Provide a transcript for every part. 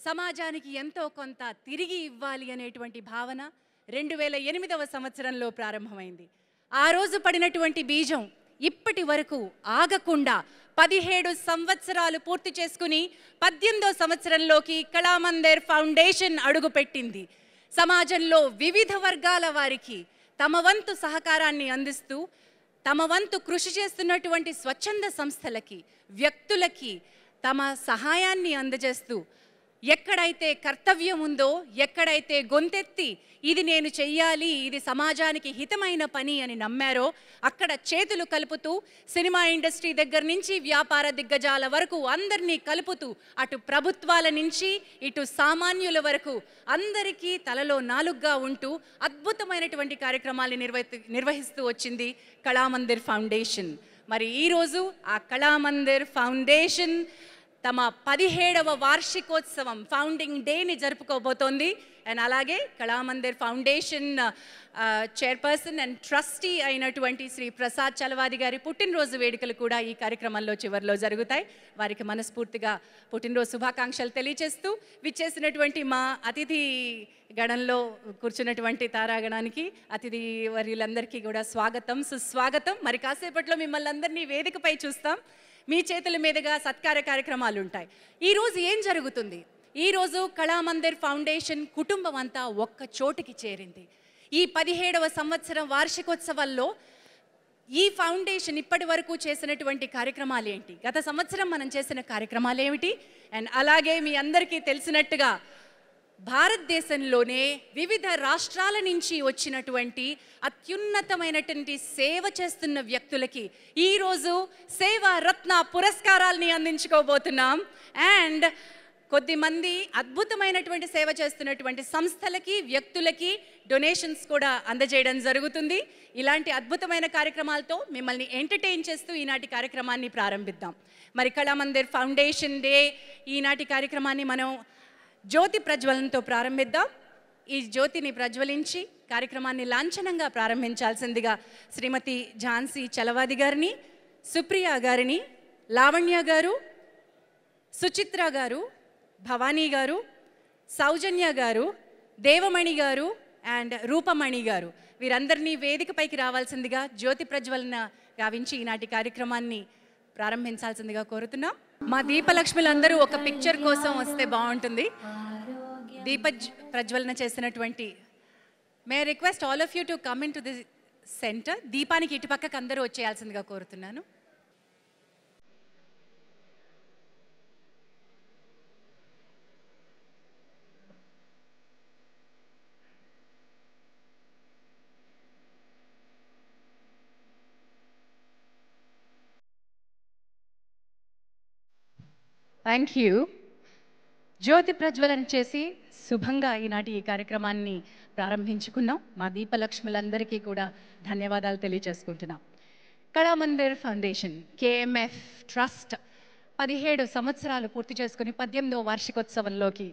సమాజానికి ఎంతో కొంత తిరిగి ఇవ్వాలి అనేటువంటి భావన 2008వ సంవత్సరంలో ప్రారంభమైంది. ఆ రోజు పడినటువంటి బీజం ఇప్పటి వరకు ఆగకుండా 17 సంవత్సరాలు పూర్తి చేసుకుని 18వ సంవత్సరంలోకి కళామందిర్ ఫౌండేషన్ అడుగుపెట్టింది. సమాజంలో వివిధ వర్గాల వారికి తమ వంతు సహకారాన్ని అందిస్తూ తమ వంతు కృషి చేస్తున్నటువంటి స్వచ్ఛంద సంస్థలకి, వ్యక్తులకి తమ సహాయాన్ని అందజేస్తూ ఎక్కడైతే కర్తవ్యం ఉందో, ఎక్కడైతే గొంతెత్తి ఇది నేను చెయ్యాలి, ఇది సమాజానికి హితమైన పని అని నమ్మారో అక్కడ చేతులు కలుపుతూ సినిమా ఇండస్ట్రీ దగ్గర నుంచి వ్యాపార దిగ్గజాల వరకు అందరినీ కలుపుతూ అటు ప్రభుత్వాల నుంచి ఇటు సామాన్యుల వరకు అందరికీ తలలో నాలుగుగా ఉంటూ అద్భుతమైనటువంటి కార్యక్రమాలు నిర్వహిస్తూ వచ్చింది కళామందిర్ ఫౌండేషన్. మరి ఈరోజు ఆ కళామందిర్ ఫౌండేషన్ తమ 17వ వార్షికోత్సవం ఫౌండింగ్ డేని జరుపుకోబోతోంది. అండ్ అలాగే Kalamandir foundation chairperson and trustee అయినటువంటి శ్రీ ప్రసాద్ చలవాది గారి పుట్టినరోజు వేడుకలు కూడా ఈ కార్యక్రమంలో చివరిలో జరుగుతాయి. వారికి మనస్ఫూర్తిగా పుట్టినరోజు శుభాకాంక్షలు తెలియజేస్తూ విచ్చేసినటువంటి మా అతిథి గణంలో కూర్చున్నటువంటి తారాగణానికి అతిథి వర్యులందరికీ కూడా స్వాగతం, సుస్వాగతం. మరి కాసేపట్లో మిమ్మల్ని అందరినీ వేదికపై చూస్తాం. మీ చేతుల మీదుగా సత్కార కార్యక్రమాలు ఉంటాయి. ఈరోజు ఏం జరుగుతుంది? ఈరోజు కళామందిర్ ఫౌండేషన్ కుటుంబం అంతా ఒక్క చోటుకి చేరింది. ఈ 17వ సంవత్సరం వార్షికోత్సవాల్లో ఈ ఫౌండేషన్ ఇప్పటి వరకు చేసినటువంటి కార్యక్రమాలు ఏంటి, గత సంవత్సరం మనం చేసిన కార్యక్రమాలు ఏమిటి, అండ్ అలాగే మీ అందరికీ తెలిసినట్టుగా భారతదేశంలోనే వివిధ రాష్ట్రాల నుంచి వచ్చినటువంటి అత్యున్నతమైనటువంటి సేవ చేస్తున్న వ్యక్తులకి ఈరోజు సేవా రత్న పురస్కారాల్ని అందించుకోబోతున్నాం. అండ్ కొద్దిమంది అద్భుతమైనటువంటి సేవ చేస్తున్నటువంటి సంస్థలకి, వ్యక్తులకి డొనేషన్స్ కూడా అందజేయడం జరుగుతుంది. ఇలాంటి అద్భుతమైన కార్యక్రమాలతో మిమ్మల్ని ఎంటర్టైన్ చేస్తూ ఈనాటి కార్యక్రమాన్ని ప్రారంభిద్దాం. మరి కళామందిర్ ఫౌండేషన్ డే ఈనాటి కార్యక్రమాన్ని మనం జ్యోతి ప్రజ్వలనతో ప్రారంభిద్దాం. ఈ జ్యోతిని ప్రజ్వలించి కార్యక్రమాన్ని లాంఛనంగా ప్రారంభించాల్సిందిగా శ్రీమతి ఝాన్సీ చలవాది గారిని, సుప్రియ గారిని, లావణ్య గారు, సుచిత్ర గారు, భవానీ గారు, సౌజన్య గారు, దేవమణి గారు అండ్ రూపమణి గారు వీరందరినీ వేదికపైకి రావాల్సిందిగా జ్యోతి ప్రజ్వలన గావించి ఈనాటి కార్యక్రమాన్ని ప్రారంభించాల్సిందిగా కోరుతున్నాం. మా దీపలక్ష్మిలందరూ ఒక పిక్చర్ కోసం వస్తే బాగుంటుంది. దీప ప్రజ్వలన చేసినటువంటి may request all of you to come in to the centre. దీపానికి ఇటుపక్కకు అందరూ వచ్చేయాల్సిందిగా కోరుతున్నాను. Thank you. జ్యోతి ప్రజ్వలన చేసి శుభంగా ఈనాటి ఈ కార్యక్రమాన్ని ప్రారంభించుకున్నాం. మా దీపలక్ష్ములందరికీ కూడా ధన్యవాదాలు తెలియజేసుకుంటున్నాం. కళామందిర్ ఫౌండేషన్ కేఎంఎఫ్ ట్రస్ట్ 17 సంవత్సరాలు పూర్తి చేసుకుని 18వ వార్షికోత్సవంలోకి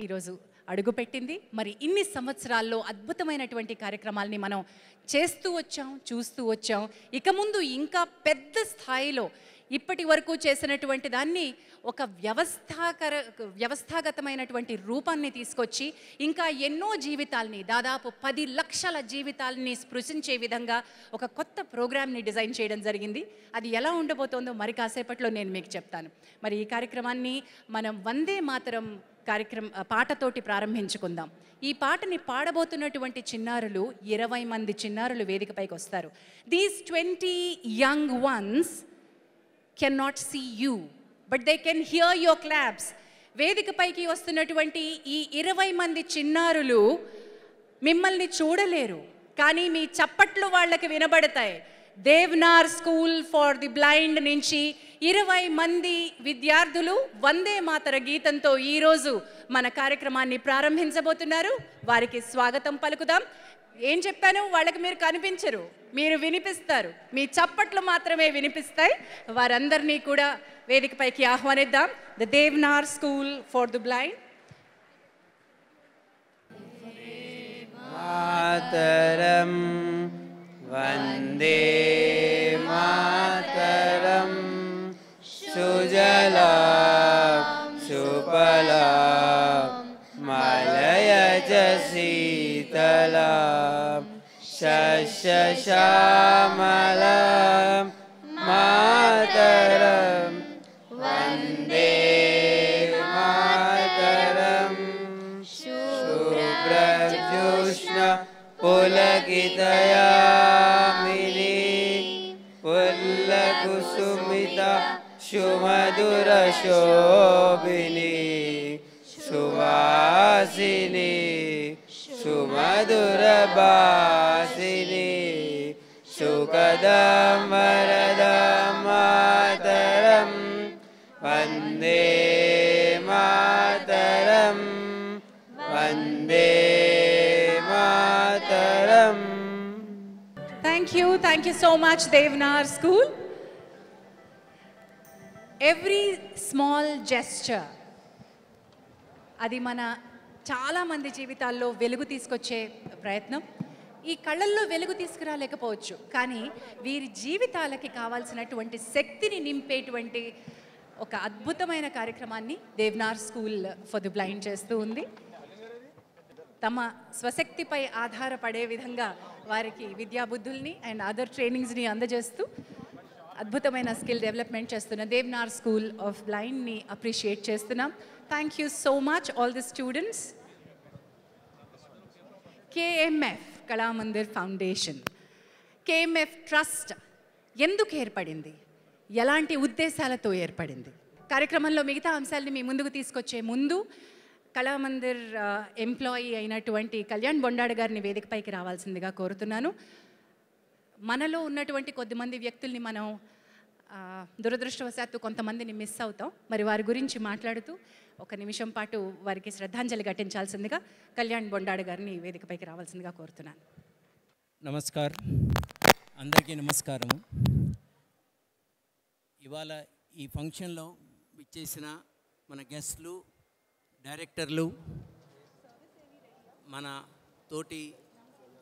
ఈరోజు అడుగుపెట్టింది. మరి ఇన్ని సంవత్సరాల్లో అద్భుతమైనటువంటి కార్యక్రమాలని మనం చేస్తూ వచ్చాం, చూస్తూ వచ్చాం. ఇక ముందు ఇంకా పెద్ద స్థాయిలో ఇప్పటి వరకు చేసినటువంటి దాన్ని ఒక వ్యవస్థాగతమైనటువంటి రూపాన్ని తీసుకొచ్చి ఇంకా ఎన్నో జీవితాల్ని, దాదాపు 10 లక్షల జీవితాలని స్పృశించే విధంగా ఒక కొత్త ప్రోగ్రామ్ని డిజైన్ చేయడం జరిగింది. అది ఎలా ఉండబోతోందో మరి కాసేపట్లో నేను మీకు చెప్తాను. మరి ఈ కార్యక్రమాన్ని మనం వందే మాతరం పాటతోటి ప్రారంభించుకుందాం. ఈ పాటని పాడబోతున్నటువంటి చిన్నారులు 20 మంది చిన్నారులు వేదికపైకి వస్తారు. These 20 young ones cannot see you, but they can hear your claps. వేదికపైకి వస్తున్నటువంటి ఈ 20 మంది చిన్నారులు మిమ్మల్ని చూడలేరు, కానీ మీ చప్పట్లు వాళ్ళకి వినబడతాయి. దేవ్నార్ స్కూల్ ఫర్ ది బ్లైండ్ నుంచి 20 మంది విద్యార్థులు వందే మాతర గీతంతో ఈరోజు మన కార్యక్రమాన్ని ప్రారంభించబోతున్నారు. వారికి స్వాగతం పలుకుదాం. ఏం చెప్పాను, వాళ్ళకి మీరు కనిపించరు, మీరు వినిపిస్తారు, మీ చప్పట్లు మాత్రమే వినిపిస్తాయి. వారందరినీ కూడా వేదికపైకి ఆహ్వానిద్దాం. The Devnar school for the blind. మాతరం వందే మాతరం సుజలాం సుఫలాం श्यामलं मातरं वन्दे मातरं शुभ्रज्योत्स्ना पुलकितयामिनी पुल्लकुसुमिता सुमधुरशोभिनी सुवासिनी सुमधुरभासिनी सुखदं वरदं मातरं वन्दे मातरं Vande Mataram. Thank you so much, Devnar School. Every small gesture, అది మన చాలామంది జీవితాల్లో వెలుగు తీసుకొచ్చే ప్రయత్నం. ఈ కళ్ళల్లో వెలుగు తీసుకురాలేకపోవచ్చు, కానీ వీరి జీవితాలకి కావాల్సినటువంటి శక్తిని నింపేటువంటి ఒక అద్భుతమైన కార్యక్రమాన్ని దేవ్నార్ స్కూల్ ఫర్ ది బ్లైండ్ చేస్తూ ఉంది. తమ స్వశక్తిపై ఆధారపడే విధంగా వారికి విద్యాబుద్ధుల్ని అండ్ అదర్ ట్రైనింగ్స్ని అందజేస్తూ అద్భుతమైన స్కిల్ డెవలప్మెంట్ చేస్తున్న దేవ్నార్ స్కూల్ ఆఫ్ బ్లైండ్ని అప్రిషియేట్ చేస్తున్నాం. Thank you so much all the students. KMF Kalamandir foundation, KMF trust ఎందుకు ఏర్పడింది, ఎలాంటి ఉద్దేశాలతో ఏర్పడింది? కార్యక్రమంలో మిగతా అంశాలని మీ ముందుకు తీసుకొచ్చే ముందు కళామందిర్ ఎంప్లాయీ అయినటువంటి కళ్యాణ్ బొండాడు గారిని వేదికపైకి రావాల్సిందిగా కోరుతున్నాను. మనలో ఉన్నటువంటి కొద్దిమంది వ్యక్తుల్ని మనం దురదృష్టవశాత్తు కొంతమందిని మిస్ అవుతాం. మరి వారి గురించి మాట్లాడుతూ ఒక నిమిషం పాటు వారికి శ్రద్ధాంజలి ఘటించాల్సిందిగా కళ్యాణ్ బొండాడు గారిని వేదికపైకి రావాల్సిందిగా కోరుతున్నాను. నమస్కారం, అందరికీ నమస్కారము. ఇవాళ ఈ ఫంక్షన్లో విచ్చేసిన మన గెస్ట్లు, డైరెక్టర్లు, మన తోటి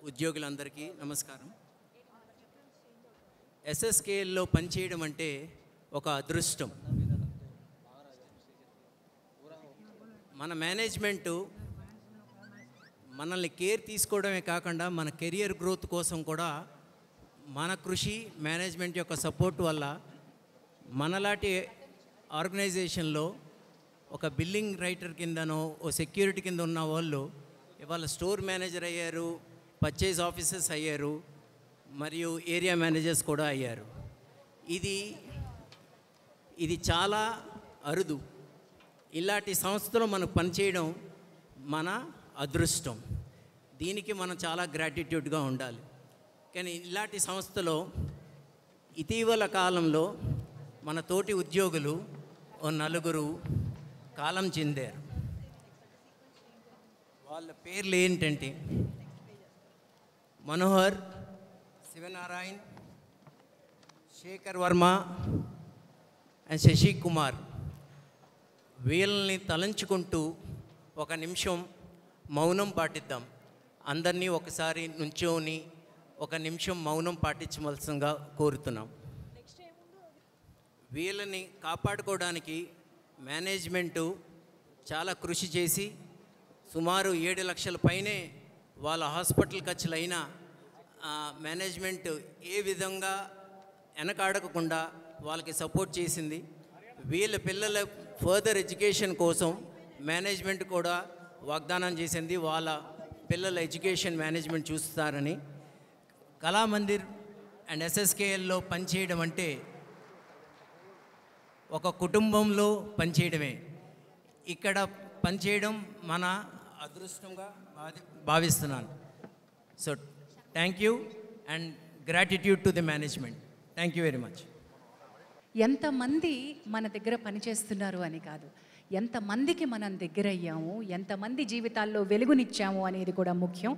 ఉద్యోగులందరికీ నమస్కారం. SSKLలో పనిచేయడం అంటే ఒక అదృష్టం. మన మేనేజ్మెంటు మనల్ని కేర్ తీసుకోవడమే కాకుండా మన కెరియర్ గ్రోత్ కోసం కూడా మన కృషి, మేనేజ్మెంట్ యొక్క సపోర్ట్ వల్ల మనలాంటి ఆర్గనైజేషన్లో ఒక బిల్లింగ్ రైటర్ కిందనో ఓ సెక్యూరిటీ కింద ఉన్న వాళ్ళు ఇవాళ స్టోర్ మేనేజర్ అయ్యారు, పర్చేజ్ ఆఫీసర్స్ అయ్యారు, మరియు ఏరియా మేనేజర్స్ కూడా అయ్యారు. ఇది చాలా అరుదు. ఇలాంటి సంస్థలో మనకు పనిచేయడం మన అదృష్టం. దీనికి మనం చాలా గ్రాటిట్యూడ్గా ఉండాలి. కానీ ఇలాంటి సంస్థలో ఇటీవల కాలంలో మన తోటి ఉద్యోగులు ఓ నలుగురు కాలం చెందారు. వాళ్ళ పేర్లు ఏంటంటే మనోహర్, శివనారాయణ్, శేఖర్ వర్మ అండ్ శశి కుమార్. వీళ్ళని తలంచుకుంటూ ఒక నిమిషం మౌనం పాటిద్దాం. అందరినీ ఒకసారి నుంచోని ఒక నిమిషం మౌనం పాటించవలసిందిగా కోరుతున్నాం. వీళ్ళని కాపాడుకోవడానికి మేనేజ్మెంటు చాలా కృషి చేసి సుమారు 7 లక్షల పైనే వాళ్ళ హాస్పిటల్ ఖర్చులైనా మేనేజ్మెంట్ ఏ విధంగా వెనకాడకుండా వాళ్ళకి సపోర్ట్ చేసింది. వీళ్ళ పిల్లల ఫర్దర్ ఎడ్యుకేషన్ కోసం మేనేజ్మెంట్ కూడా వాగ్దానం చేసింది, వాళ్ళ పిల్లల ఎడ్యుకేషన్ మేనేజ్మెంట్ చూస్తారని. కళామందిర్ అండ్ SSKLలో పనిచేయడం అంటే ఒక కుటుంబంలో పనిచేయడమే. ఇక్కడ పనిచేయడం మన అదృష్టంగా భావిస్తున్నాను. So thank you and gratitude to the management. Thank you very much. ఎంతమంది మన దగ్గర పనిచేస్తున్నారు అని కాదు, ఎంతమందికి మనం దగ్గర అయ్యాము, ఎంతమంది జీవితాల్లో వెలుగునిచ్చాము అనేది కూడా ముఖ్యం.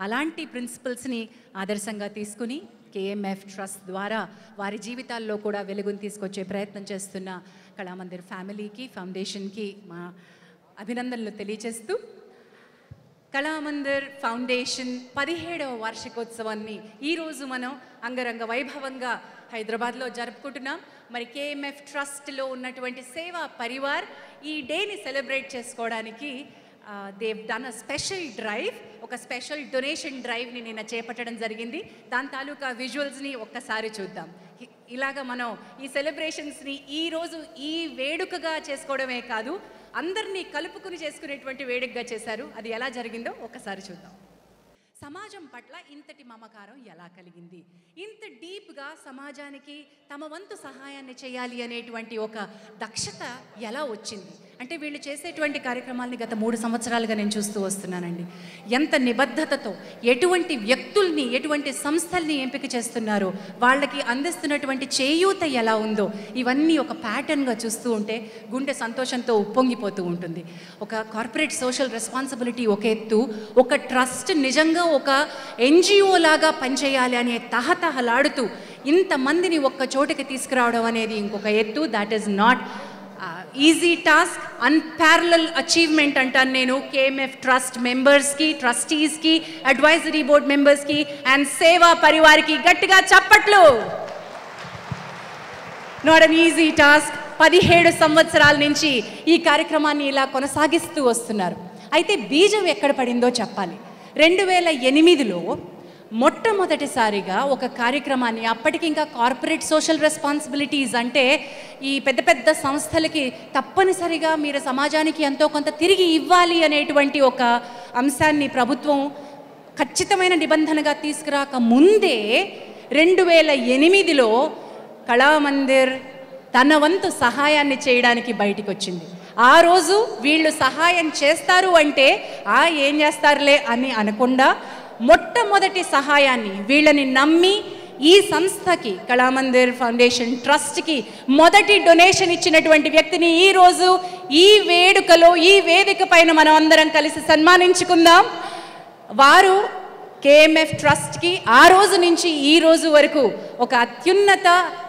అలాంటి ప్రిన్సిపల్స్ని ఆదర్శంగా తీసుకుని KMF ట్రస్ట్ ద్వారా వారి జీవితాల్లో కూడా వెలుగుని తీసుకొచ్చే ప్రయత్నం చేస్తున్న కళామందిర్ ఫ్యామిలీకి, ఫౌండేషన్కి మా అభినందనలు తెలియజేస్తూ కళామందిర్ ఫౌండేషన్ 17వ వార్షికోత్సవాన్ని ఈరోజు మనం అంగరంగ వైభవంగా హైదరాబాద్లో జరుపుకుంటున్నాం. మరి KMF ట్రస్ట్లో ఉన్నటువంటి సేవా పరివార్ ఈ డేని సెలబ్రేట్ చేసుకోవడానికి Dev done a special drive, ఒక స్పెషల్ డొనేషన్ డ్రైవ్ని నిన్న చేపట్టడం జరిగింది. దాని తాలూకా విజువల్స్ని ఒక్కసారి చూద్దాం. ఇలాగ మనం ఈ సెలబ్రేషన్స్ని ఈరోజు ఈ వేడుకగా చేసుకోవడమే కాదు, అందరినీ కలుపుకుని చేసుకునేటువంటి వేడుకగా చేశారు. అది ఎలా జరిగిందో ఒక్కసారి చూద్దాం. సమాజం పట్ల ఇంతటి మమకారం ఎలా కలిగింది, ఇంత డీప్గా సమాజానికి తమ వంతు సహాయాన్ని చేయాలి అనేటువంటి ఒక దక్షత ఎలా వచ్చింది అంటే, వీళ్ళు చేసేటువంటి కార్యక్రమాలని గత 3 సంవత్సరాలుగా నేను చూస్తూ వస్తున్నానండి. ఎంత నిబద్ధతతో ఎటువంటి వ్యక్తుల్ని, ఎటువంటి సంస్థల్ని ఎంపిక చేస్తున్నారో, వాళ్ళకి అందిస్తున్నటువంటి చేయూత ఎలా ఉందో, ఇవన్నీ ఒక ప్యాటర్న్గా చూస్తూ ఉంటే గుండె సంతోషంతో ఉప్పొంగిపోతూ ఉంటుంది. ఒక కార్పొరేట్ సోషల్ రెస్పాన్సిబిలిటీ ఒక ఎత్తు, ఒక ట్రస్ట్ నిజంగా ఒక ఎన్జిఓ లాగా పనిచేయాలి అనే తహతహలాడుతూ ఇంతమందిని ఒక్క చోటుకి తీసుకురావడం అనేది ఇంకొక ఎత్తు. That is not easy task, unparalleled achievement అంటాను నేను. కేఎంఎఫ్ ట్రస్ట్ మెంబర్స్కి, ట్రస్టీస్కి, అడ్వైజరీ బోర్డ్ మెంబర్స్కి అండ్ సేవా పరివార్కి గట్టిగా చప్పట్లు. Not an easy task. 17 సంవత్సరాల నుంచి ఈ కార్యక్రమాన్ని ఇలా కొనసాగిస్తూ వస్తున్నారు. అయితే బీజం ఎక్కడ పడిందో చెప్పాలి. 2008లో మొట్టమొదటిసారిగా ఒక కార్యక్రమాన్ని, అప్పటికి ఇంకా కార్పొరేట్ సోషల్ రెస్పాన్సిబిలిటీస్ అంటే ఈ పెద్ద పెద్ద సంస్థలకి తప్పనిసరిగా మీరు సమాజానికి ఎంతో కొంత తిరిగి ఇవ్వాలి అనేటువంటి ఒక అంశాన్ని ప్రభుత్వం ఖచ్చితమైన నిబంధనగా తీసుకురాక ముందే 2008లో కళామందిర్ తన వంతు సహాయాన్ని చేయడానికి బయటికి వచ్చింది. ఆ రోజు వీళ్ళు సహాయం చేస్తారు అంటే ఏం చేస్తారులే అని అనకుండా మొట్టమొదటి సహాయాన్ని వీళ్ళని నమ్మి ఈ సంస్థకి, కళామందిర్ ఫౌండేషన్ ట్రస్ట్కి మొదటి డొనేషన్ ఇచ్చినటువంటి వ్యక్తిని ఈరోజు ఈ వేడుకలో, ఈ వేదిక పైన మనం అందరం కలిసి సన్మానించుకుందాం. వారు కేఎంఎఫ్ ట్రస్ట్కి ఆ రోజు నుంచి ఈ రోజు వరకు ఒక అత్యున్నత,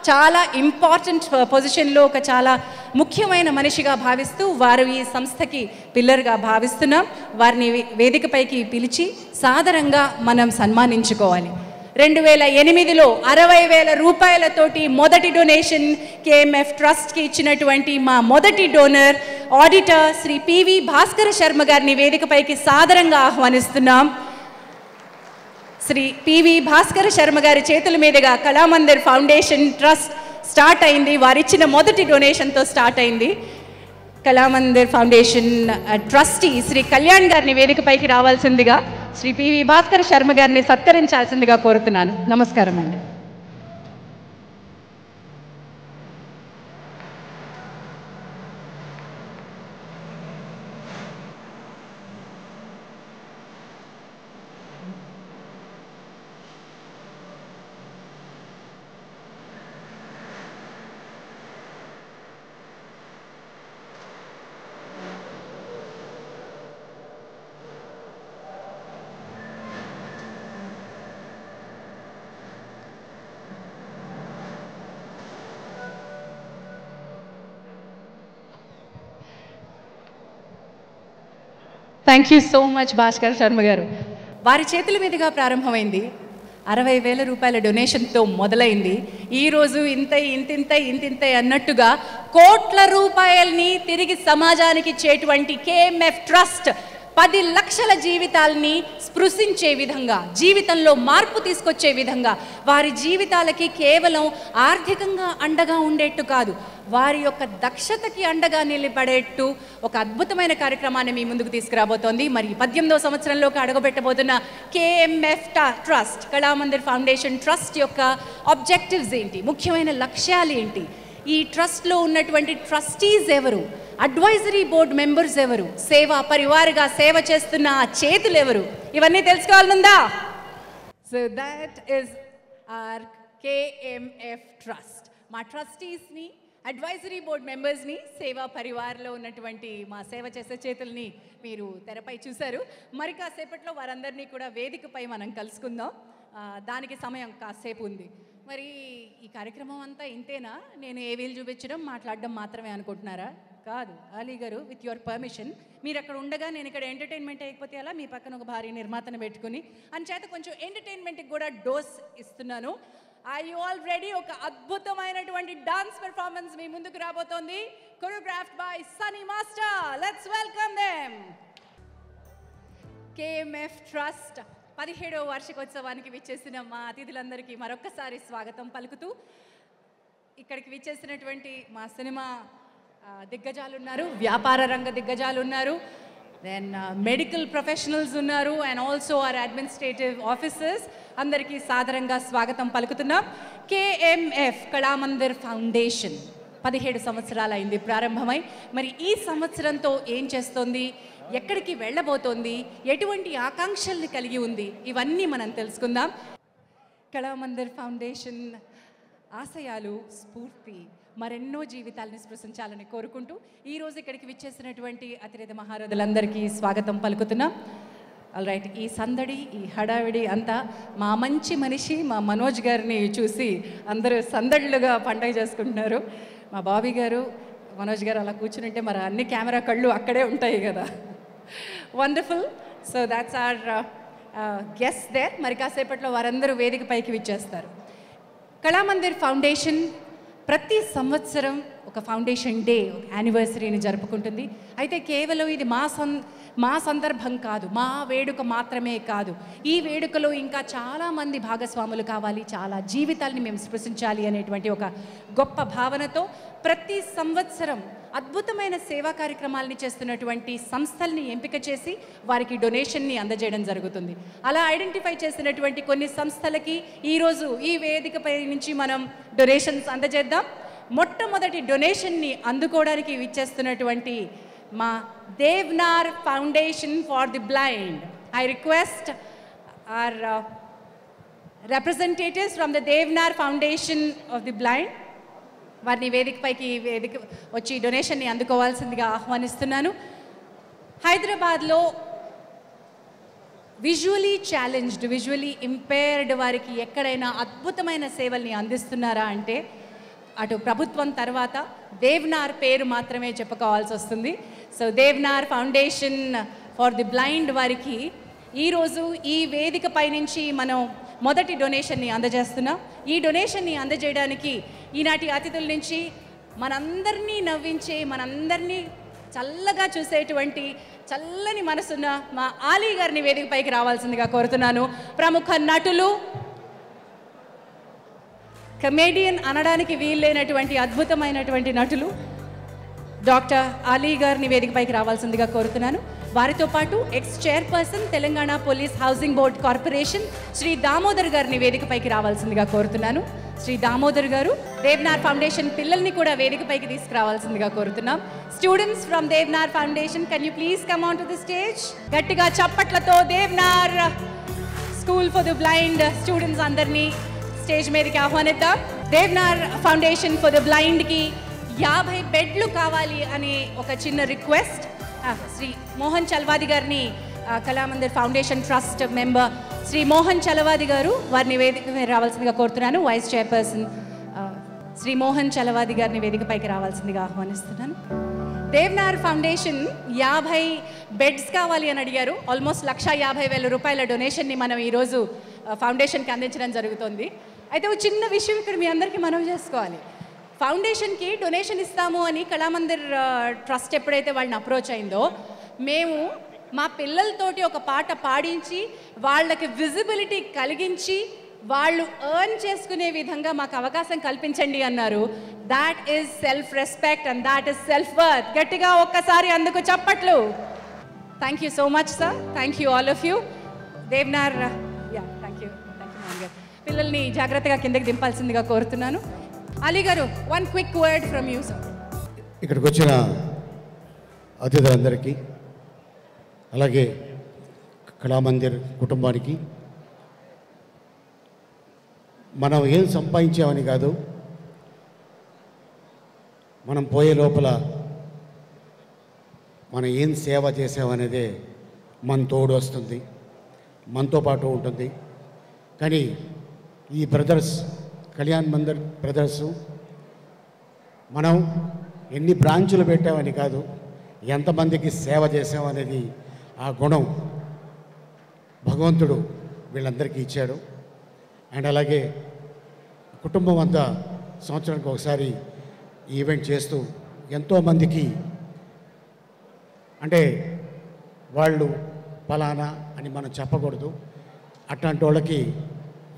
చాలా ఇంపార్టెంట్ పొజిషన్లో, ఒక చాలా ముఖ్యమైన మనిషిగా భావిస్తూ వారు ఈ సంస్థకి పిల్లర్గా భావిస్తున్నాం. వారిని వేదికపైకి పిలిచి సాదరంగా మనం సన్మానించుకోవాలి. 2008లో 60,000 రూపాయలతోటి మొదటి డొనేషన్ కేఎంఎఫ్ ట్రస్ట్కి ఇచ్చినటువంటి మా మొదటి డోనర్ ఆడిటర్ శ్రీ పివి భాస్కర శర్మ గారిని వేదికపైకి సాదరంగా ఆహ్వానిస్తున్నాం. శ్రీ పివి భాస్కర శర్మ గారి చేతుల మీదుగా కళామందిర్ ఫౌండేషన్ ట్రస్ట్ స్టార్ట్ అయింది. వారిచ్చిన మొదటి డొనేషన్తో స్టార్ట్ అయింది. కళామందిర్ ఫౌండేషన్ ట్రస్టీ శ్రీ కళ్యాణ్ గారిని వేదికపైకి రావాల్సిందిగా, శ్రీ పివి భాస్కర శర్మ గారిని సత్కరించాల్సిందిగా కోరుతున్నాను. నమస్కారం అండి. Thank you so much Bhaskar Sharma గారు. వారి చేతుల మీదుగా ప్రారంభమైంది. 60,000 రూపాయల డొనేషన్తో మొదలైంది. ఈరోజు ఇంతింత అన్నట్టుగా కోట్ల రూపాయల్ని తిరిగి సమాజానికి ఇచ్చేటువంటి కేఎంఎఫ్ ట్రస్ట్ 10 లక్షల జీవితాలని స్పృశించే విధంగా, జీవితంలో మార్పు తీసుకొచ్చే విధంగా, వారి జీవితాలకి కేవలం ఆర్థికంగా అండగా ఉండేట్టు కాదు, వారి యొక్క దక్షతకి అండగా నిలబడేట్టు ఒక అద్భుతమైన కార్యక్రమాన్ని మీ ముందుకు తీసుకురాబోతోంది. మరి 18వ సంవత్సరంలోకి అడగబెట్టబోతున్న KMF trust, Kalamandir foundation trust యొక్క ఆబ్జెక్టివ్స్ ఏంటి, ముఖ్యమైన లక్ష్యాలు ఏంటి, ఈ ట్రస్ట్లో ఉన్నటువంటి ట్రస్టీస్ ఎవరు, అడ్వైజరీ బోర్డ్ మెంబర్స్ ఎవరు, సేవా పరివారుగా సేవ చేస్తున్న ఆ చేతులు ఎవరు, ఇవన్నీ తెలుసుకోవాలనుందా? So that is our KMF trust. మా ట్రస్టీస్ని, అడ్వైజరీ బోర్డ్ మెంబర్స్ని, సేవా పరివార్లో ఉన్నటువంటి మా సేవ చేసే చేతుల్ని మీరు తెరపై చూశారు. మరి కాసేపట్లో వారందరినీ కూడా వేదికపై మనం కలుసుకుందాం. దానికి సమయం కాసేపు ఉంది. మరి ఈ కార్యక్రమం అంతా ఇంతేనా? నేను ఏవీలు చూపించడం, మాట్లాడడం మాత్రమే అనుకుంటున్నారా? కాదు. అలీ గారు, విత్ యువర్ పర్మిషన్, మీరు అక్కడ ఉండగా నేను ఇక్కడ ఎంటర్టైన్మెంట్ అయిపోతే అలా మీ పక్కన ఒక భారీ నిర్మాతను పెట్టుకుని అంచేత కొంచెం ఎంటర్టైన్మెంట్కి కూడా డోస్ ఇస్తున్నాను. Are you all ready? ఒక అద్భుతమైనటువంటి డాన్స్ పెర్ఫార్మెన్స్ మీ ముందుకు రాబోతోంది, choreographed by Sunny master. Let's welcome them. KMF trust 17వ వార్షికోత్సవానికి విచ్చేసిన మా అతిథులందరికీ మరొక్కసారి స్వాగతం పలుకుతూ, ఇక్కడికి విచ్చేసినటువంటి మా సినిమా దిగ్గజాలు ఉన్నారు, వ్యాపార రంగ దిగ్గజాలు ఉన్నారు, దెన్ మెడికల్ ప్రొఫెషనల్స్ ఉన్నారు, and also our administrative officers, అందరికీ సాదరంగా స్వాగతం పలుకుతున్నాం. కేఎంఎఫ్ కళామందిర్ ఫౌండేషన్ 17 సంవత్సరాలు అయింది ప్రారంభమై. మరి ఈ సంవత్సరంతో ఏం చేస్తోంది, ఎక్కడికి వెళ్ళబోతోంది, ఎటువంటి ఆకాంక్షల్ని కలిగి ఉంది, ఇవన్నీ మనం తెలుసుకుందాం. కళామందిర్ ఫౌండేషన్ ఆశయాలు, స్ఫూర్తి మరెన్నో జీవితాలని స్పృశించాలని కోరుకుంటూ ఈరోజు ఇక్కడికి విచ్చేసినటువంటి అతిరథ మహారథులందరికీ స్వాగతం పలుకుతున్నాం. ఆల్ రైట్, ఈ సందడి, ఈ హడావిడి అంతా మా మంచి మనిషి మా మనోజ్ గారిని చూసి అందరూ సందడిలుగా పండగ చేసుకుంటున్నారు. మా బాబీ గారు, మనోజ్ గారు అలా కూర్చుంటే మరి అన్ని కెమెరా కళ్ళు అక్కడే ఉంటాయి కదా. Wonderful. So that's our guest there. మరి కాసేపట్లో వారందరూ వేదిక పైకి విచ్చేస్తారు. కళామందిర్ ఫౌండేషన్ ప్రతి సంవత్సరం ఒక ఫౌండేషన్ డే, ఒక యానివర్సరీని జరుపుకుంటుంది. అయితే కేవలం ఇది మా సందర్భం కాదు, మా వేడుక మాత్రమే కాదు. ఈ వేడుకలో ఇంకా చాలామంది భాగస్వాములు కావాలి, చాలా జీవితాలని మేము స్పృశించాలి అనేటువంటి ఒక గొప్ప భావనతో ప్రతి సంవత్సరం అద్భుతమైన సేవా కార్యక్రమాలని చేస్తున్నటువంటి సంస్థల్ని ఎంపిక చేసి వారికి డొనేషన్ని అందజేయడం జరుగుతుంది. అలా ఐడెంటిఫై చేసినటువంటి కొన్ని సంస్థలకి ఈరోజు ఈ వేదికపై నుంచి మనం డొనేషన్స్ అందజేద్దాం. మొట్టమొదటి డొనేషన్ని అందుకోవడానికి విచ్చేస్తున్నటువంటి మా Devnar foundation for the blind. I request our representatives from the Devnar foundation of the blind వారిని వేదిక వచ్చి డొనేషన్ని అందుకోవాల్సిందిగా ఆహ్వానిస్తున్నాను. హైదరాబాద్లో విజువలీ ఛాలెంజ్డ్, విజువలీ ఇంపైర్డ్ వారికి ఎక్కడైనా అద్భుతమైన సేవల్ని అందిస్తున్నారా అంటే అటు ప్రభుత్వం తర్వాత దేవ్నార్ పేరు మాత్రమే చెప్పుకోవాల్సి వస్తుంది. So Devnar foundation for the blind వారికి ఈరోజు ఈ వేదిక పైనుంచి మనం మొదటి డొనేషన్ని అందజేస్తున్నాం. ఈ డొనేషన్ని అందజేయడానికి ఈనాటి అతిథుల నుంచి మనందరినీ నవ్వించే, మనందరినీ చల్లగా చూసేటువంటి చల్లని మనసున్న మా ఆలీ గారిని వేదిక పైకి రావాల్సిందిగా కోరుతున్నాను. ప్రముఖ నటులు, కమేడియన్ అనడానికి వీల్లేనటువంటి అద్భుతమైనటువంటి నటులు డాక్టర్ ఆలీ గారిని వేదిక పైకి రావాల్సిందిగా కోరుతున్నాను. వారితో పాటు ex chairperson Telangana police housing board corporation Shri Damodar గారిని వేదికపైకి రావాల్సిందిగా కోరుతున్నాను. శ్రీ దామోదర్ గారు దేవ్నార్ ఫౌండేషన్ పిల్లల్ని కూడా వేదికపైకి తీసుకురావాల్సిందిగా కోరుతున్నాం. Students from Devnar foundation, can you please come on to the stage? గట్టిగా చప్పట్లతో Devnar school for the blind students అందరినీ స్టేజ్ మీదకి ఆహ్వానిద్దాం. దేవ్నార్ ఫౌండేషన్ ఫర్ ది బ్లైండ్కి 50 బెడ్లు కావాలి అనే ఒక చిన్న రిక్వెస్ట్ శ్రీ మోహన్ చలవాది గారిని, Kalamandir foundation trust member Shri Mohan Chalavadi గారు, వారిని వేదిక రావాల్సిందిగా కోరుతున్నాను. వైస్ చైర్పర్సన్ శ్రీ మోహన్ చలవాది గారిని వేదికపైకి రావాల్సిందిగా ఆహ్వానిస్తున్నాను. దేవ్నార్ ఫౌండేషన్ 50 బెడ్స్ కావాలి అని అడిగారు. ఆల్మోస్ట్ 1,50,000 రూపాయల డొనేషన్ని మనం ఈరోజు ఫౌండేషన్కి అందించడం జరుగుతుంది. అయితే ఒక చిన్న విషయం ఇక్కడ మీ అందరికీ మనవి చేసుకోవాలి. ఫౌండేషన్కి డొనేషన్ ఇస్తాము అని కళామందిర్ ట్రస్ట్ ఎప్పుడైతే వాళ్ళని అప్రోచ్ అయిందో, మేము మా పిల్లలతోటి ఒక పాట పాడించి వాళ్ళకి విజిబిలిటీ కలిగించి వాళ్ళు ఎర్న్ చేసుకునే విధంగా మాకు అవకాశం కల్పించండి అన్నారు. That is self respect and that is self worth. గట్టిగా ఒక్కసారి అందుకు చప్పట్లు. Thank you so much sir. Thank you all of you. Devnar thank you గారు. పిల్లల్ని జాగ్రత్తగా కిందకి దింపాల్సిందిగా కోరుతున్నాను. Ali garu, one quick word from you sir. ఇక్కడికి వచ్చిన అతిథులందరికీ, అలాగే కళామందిర్ కుటుంబానికి, మనం ఏం సంపాదించామని కాదు, మనం పోయే లోపల మనం ఏం సేవ చేసామనేదే మన తోడు వస్తుంది, మనతో పాటు ఉంటుంది. కానీ ఈ బ్రదర్స్, కళ్యాణ్ మందిర్ బ్రదర్స్, మనం ఎన్ని బ్రాంచులు పెట్టామని కాదు, ఎంతమందికి సేవ చేసామనేది ఆ గుణం భగవంతుడు వీళ్ళందరికీ ఇచ్చాడు. అండ్ అలాగే కుటుంబం అంతా సంవత్సరానికి ఒకసారి ఈవెంట్ చేస్తూ ఎంతోమందికి, అంటే వాళ్ళు ఫలానా అని మనం చెప్పకూడదు. అట్లాంటి వాళ్ళకి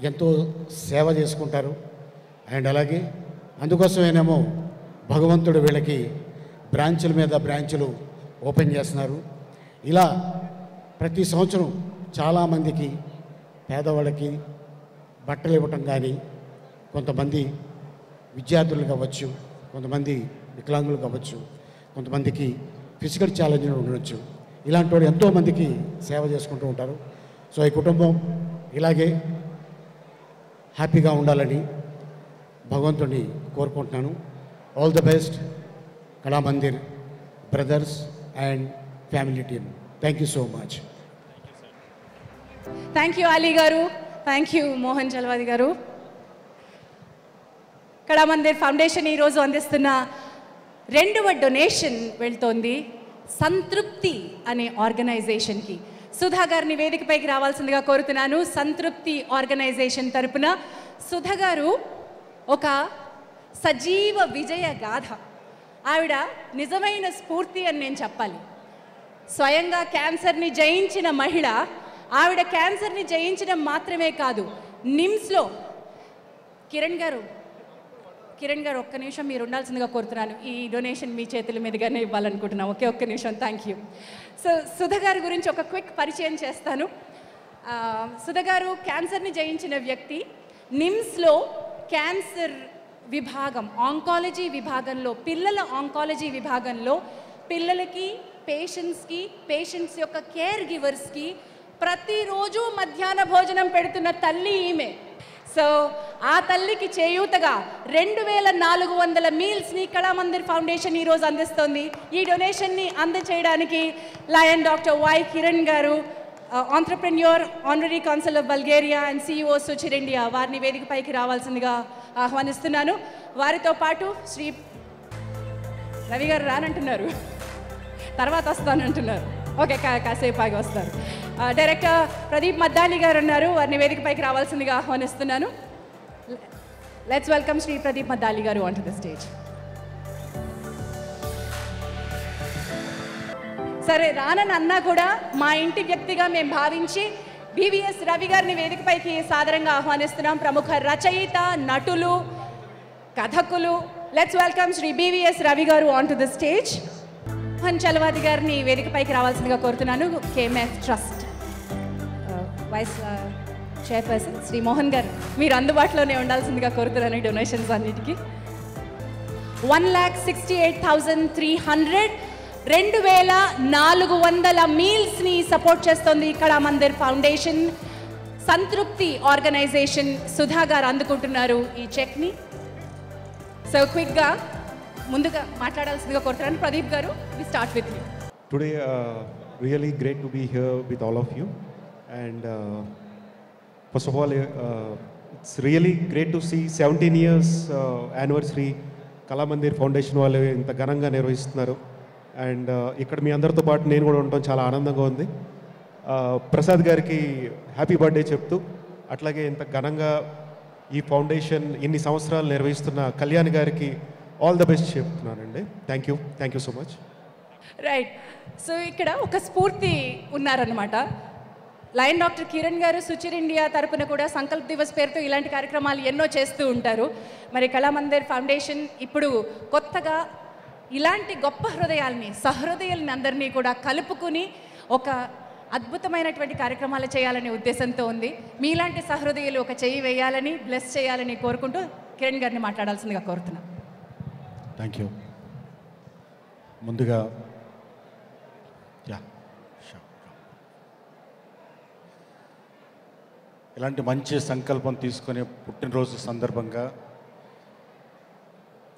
ఎంతో సేవ చేసుకుంటారు. అండ్ అలాగే అందుకోసమేనేమో భగవంతుడు వీళ్ళకి బ్రాంచుల మీద బ్రాంచులు ఓపెన్ చేస్తున్నారు. ఇలా ప్రతి సంవత్సరం చాలామందికి పేదవాళ్ళకి బట్టలు ఇవ్వటం కానీ, కొంతమంది విద్యార్థులు కావచ్చు, కొంతమంది వికలాంగులు కావచ్చు, కొంతమందికి ఫిజికల్ ఛాలెంజ్లు ఉండవచ్చు. ఇలాంటి వాళ్ళు ఎంతోమందికి సేవ చేసుకుంటూ ఉంటారు. సో ఈ కుటుంబం ఇలాగే హ్యాపీగా ఉండాలని భగవంతుడిని కోరుకుంటున్నాను. All the best Kalamandir brothers and family team. Thank you so much. Thank you Ali గారు, థ్యాంక్ యూ మోహన్ చలవాది గారు. కళామందిర్ ఫౌండేషన్ ఈరోజు అందిస్తున్న 2వ డొనేషన్ వెళ్తోంది సంతృప్తి అనే ఆర్గనైజేషన్కి. సుధా గారిని వేదికపైకి రావాల్సిందిగా కోరుతున్నాను. సంతృప్తి ఆర్గనైజేషన్ తరపున సుధా గారు ఒక సజీవ విజయ గాథ. ఆవిడ నిజమైన స్ఫూర్తి అని నేను చెప్పాలి. స్వయంగా క్యాన్సర్ని జయించిన మహిళ. ఆవిడ క్యాన్సర్ని జయించడం మాత్రమే కాదు, నిమ్స్లో కిరణ్ గారు ఒక్క నిమిషం మీరు ఉండాల్సిందిగా కోరుతున్నాను. ఈ డొనేషన్ మీ చేతుల మీదుగానే ఇవ్వాలనుకుంటున్నాం. ఒక్క నిమిషం. Thank you. సో సుధా గారి గురించి ఒక క్విక్ పరిచయం చేస్తాను. సుధా గారు క్యాన్సర్ని జయించిన వ్యక్తి. నిమ్స్లో క్యాన్సర్ విభాగం, ఆంకాలజీ విభాగంలో, పిల్లల ఆంకాలజీ విభాగంలో పిల్లలకి, పేషెంట్స్ యొక్క కేర్ గివర్స్కి ప్రతిరోజు మధ్యాహ్న భోజనం పెడుతున్న తల్లి ఈమె. సో ఆ తల్లికి చేయూతగా 2400 మీల్స్ని కళామందిర్ ఫౌండేషన్ ఈరోజు అందిస్తోంది. ఈ డొనేషన్ని అందచేయడానికి లయన్ డాక్టర్ వై కిరణ్ గారు, entrepreneur, honorary council of Bulgaria and CEO Suchir India, వారిని వేదికపైకి రావాల్సిందిగా ఆహ్వానిస్తున్నాను. వారితో పాటు శ్రీ రవి గారు రానంటున్నారు, తర్వాత వస్తానంటున్నారు. ఓకే, కాసేపు ఆగి వస్తారు. డైరెక్టర్ ప్రదీప్ మద్దాలి గారు ఉన్నారు, వారిని వేదికపైకి రావాల్సిందిగా ఆహ్వానిస్తున్నాను. లెట్స్ వెల్కమ్ శ్రీ ప్రదీప్ మద్దాలి గారు ఆన్ టు ద స్టేజ్. సరే, రానని అన్నా కూడా మా ఇంటి వ్యక్తిగా మేము భావించి BVS రవి గారిని వేదికపైకి సాదరంగా ఆహ్వానిస్తున్నాం. ప్రముఖ రచయిత, నటులు, కథకులు. Let's welcome Shri BVS Ravi garu on to the stage. Mohan Chalavadi గారిని వేదికపైకి రావాల్సిందిగా కోరుతున్నాను. KMF trust vice chairperson Shri Mohan garu, మీరు అందుబాటులోనే ఉండాల్సిందిగా కోరుతున్నాను. ఈ డొనేషన్స్ అన్నిటికీ 1,68,300 2400 మీల్స్ని సపోర్ట్ చేస్తోంది కళామందిర్ ఫౌండేషన్. సంతృప్తి ఆర్గనైజేషన్ సుధా గారు అందుకుంటున్నారు ఈ చెక్ని. సో క్విక్గా ముందుగా మాట్లాడాల్సిందిగా కోరుతున్నాను. ప్రదీప్ గారు, we start with you. Today, really great to be here with all of you. And first of all, it's really great to see 17 years anniversary Kalamandir foundation వాళ్ళు ఇంత ఘనంగా నిర్వహిస్తున్నారు. అండ్ ఇక్కడ మీ అందరితో పాటు నేను కూడా ఉండటం చాలా ఆనందంగా ఉంది. ప్రసాద్ గారికి హ్యాపీ బర్త్డే చెప్తూ, అట్లాగే ఇంత ఘనంగా ఈ ఫౌండేషన్ ఇన్ని సంవత్సరాలు నిర్వహిస్తున్న కళ్యాణ్ గారికి ఆల్ ద బెస్ట్ చెప్తున్నానండి. Thank you so much. Right. So ఇక్కడ ఒక స్ఫూర్తి ఉన్నారనమాట. లయన్ డాక్టర్ కిరణ్ గారు సుచిర్ ఇండియా తరపున కూడా సంకల్ప్ దివస్ పేరుతో ఇలాంటి కార్యక్రమాలు ఎన్నో చేస్తూ ఉంటారు. మరి కళామందిర్ ఫౌండేషన్ ఇప్పుడు కొత్తగా ఇలాంటి గొప్ప హృదయాల్ని, సహృదయాలని అందరినీ కూడా కలుపుకుని ఒక అద్భుతమైనటువంటి కార్యక్రమాలు చేయాలనే ఉద్దేశంతో ఉంది. మీలాంటి సహృదయులు ఒక చెయ్యి వేయాలని, బ్లెస్ చేయాలని కోరుకుంటూ కిరణ్ గారిని మాట్లాడాల్సిందిగా కోరుతున్నాను. Thank you. ముందుగా ఇలాంటి మంచి సంకల్పం తీసుకొని పుట్టినరోజు సందర్భంగా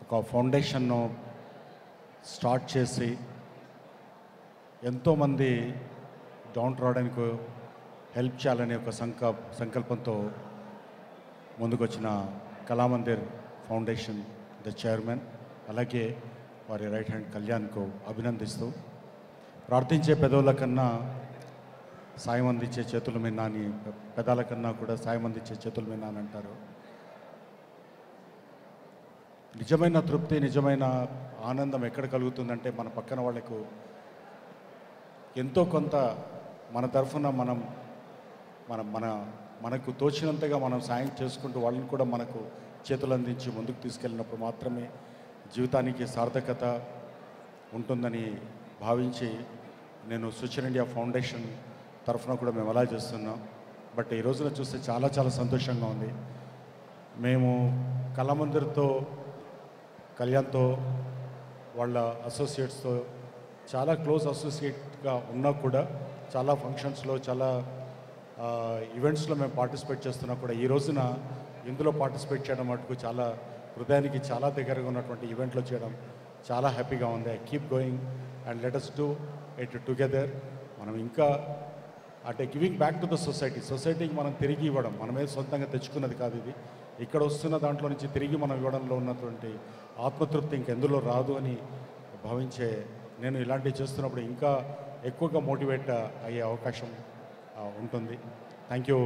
ఒక ఫౌండేషన్ను స్టార్ట్ చేసి ఎంతోమంది డౌన్ రావడానికి హెల్ప్ చేయాలనే ఒక సంకల్పంతో ముందుకొచ్చిన కళామందిర్ ఫౌండేషన్ ద చైర్మన్, అలాగే వారి రైట్ హ్యాండ్ కళ్యాణ్కు అభినందిస్తూ, ప్రార్థించే పెదవుల కన్నా సాయం అందించే చేతుల మీద అని, పెదాల కన్నా కూడా సాయం అందించే చేతుల మీద అని అంటారు. నిజమైన తృప్తి, నిజమైన ఆనందం ఎక్కడ కలుగుతుందంటే మన పక్కన వాళ్ళకు ఎంతో కొంత మన తరఫున మనం మన మన మనకు తోచినంతగా మనం సాయం చేసుకుంటూ వాళ్ళని కూడా మనకు చేతులు అందించి ముందుకు తీసుకెళ్ళినప్పుడు మాత్రమే జీవితానికి సార్థకత ఉంటుందని భావించి నేను స్విచ్ ఇండియా ఫౌండేషన్ తరఫున కూడా మేము అలా చేస్తున్నాం. బట్ ఈ రోజున చూస్తే చాలా చాలా సంతోషంగా ఉంది. మేము కళామందిర్తో కళ్యాణ్తో వాళ్ళ అసోసియేట్స్తో చాలా క్లోజ్ అసోసియేట్గా ఉన్నా కూడా చాలా ఫంక్షన్స్లో చాలా ఈవెంట్స్లో మేము పార్టిసిపేట్ చేస్తున్నా కూడా ఈ రోజున ఇందులో పార్టిసిపేట్ చేయడం మటుకు చాలా హృదయానికి చాలా దగ్గరగా ఉన్నటువంటి ఈవెంట్లో చేయడం చాలా హ్యాపీగా ఉంది. I keep going and let us do it together. మనం ఇంకా అంటే గివింగ్ బ్యాక్ టు ద సొసైటీకి మనం తిరిగి ఇవ్వడం, మనమే సొంతంగా తెచ్చుకున్నది కాదు ఇది. ఇక్కడ వస్తున్న దాంట్లో నుంచి తిరిగి మనం ఇవ్వడంలో ఉన్నటువంటి ఆత్మతృప్తి ఇంకెందులో రాదు అని భావించే నేను ఇలాంటివి చేస్తున్నప్పుడు ఇంకా ఎక్కువగా మోటివేట్ అయ్యే అవకాశం ఉంటుంది. Thank you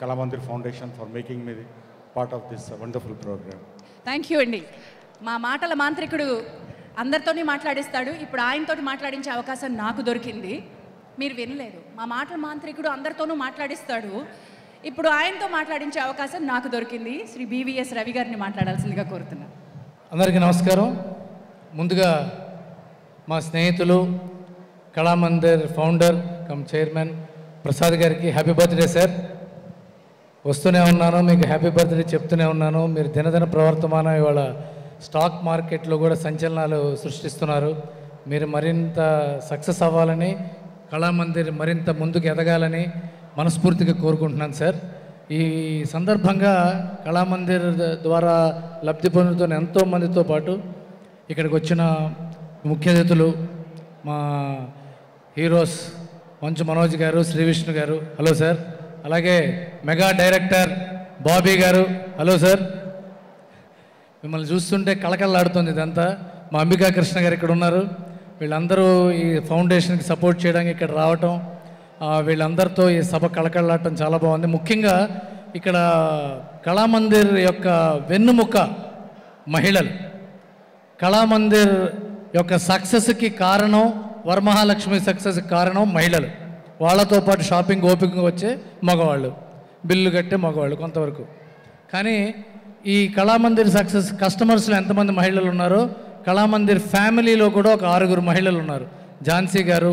Kalamandir foundation for making me part of this wonderful programme. Thank you అండి. మా మాటల మాంత్రికుడు అందరితోని మాట్లాడిస్తాడు. ఇప్పుడు ఆయనతోటి మాట్లాడించే అవకాశం నాకు దొరికింది. మీరు వినలేదు. మా మాటల మాంత్రికుడు అందరితోనూ మాట్లాడిస్తాడు. ఇప్పుడు ఆయనతో మాట్లాడించే అవకాశం నాకు దొరికింది. శ్రీ BVS రవి గారిని మాట్లాడాల్సిందిగా కోరుతున్నాను. అందరికీ నమస్కారం. ముందుగా మా స్నేహితులు Kalamandir founder come chairman Prasad గారికి హ్యాపీ బర్త్డే సార్. వస్తూనే ఉన్నాను, మీకు హ్యాపీ బర్త్డే చెప్తూనే ఉన్నాను. మీరు దినదిన ప్రవర్తమానం ఇవాళ స్టాక్ మార్కెట్లో కూడా సంచలనాలు సృష్టిస్తున్నారు. మీరు మరింత సక్సెస్ అవ్వాలని, కళామందిర్ మరింత ముందుకు ఎదగాలని మనస్ఫూర్తిగా కోరుకుంటున్నాను సార్. ఈ సందర్భంగా కళామందిర్ ద్వారా లబ్ధి పొందుతున్న ఎంతోమందితో పాటు ఇక్కడికి వచ్చిన ముఖ్య అతిథులు మా హీరోస్ మంచు మనోజ్ గారు, శ్రీ విష్ణు గారు, హలో సార్. అలాగే మెగా డైరెక్టర్ బాబీ గారు, హలో సార్. మిమ్మల్ని చూస్తుంటే కళకళలాడుతుంది ఇదంతా. మా అంబికా కృష్ణ గారు ఇక్కడ ఉన్నారు. వీళ్ళందరూ ఈ ఫౌండేషన్కి సపోర్ట్ చేయడానికి ఇక్కడ రావటం, వీళ్ళందరితో ఈ సభ కళకళలాడటం చాలా బాగుంది. ముఖ్యంగా ఇక్కడ కళామందిర్ యొక్క వెన్నుముక మహిళలు. కళామందిర్ యొక్క సక్సెస్కి కారణం, వరమహాలక్ష్మి సక్సెస్కి కారణం మహిళలు. వాళ్ళతో పాటు షాపింగ్ ఓపికగా వచ్చే మగవాళ్ళు, బిల్లు కట్టే మగవాళ్ళు కొంతవరకు. కానీ ఈ కళామందిర్ సక్సెస్ కస్టమర్స్లో ఎంతమంది మహిళలు ఉన్నారో, కళామందిర్ ఫ్యామిలీలో కూడా ఒక 6 మహిళలు ఉన్నారు. ఝాన్సీ గారు,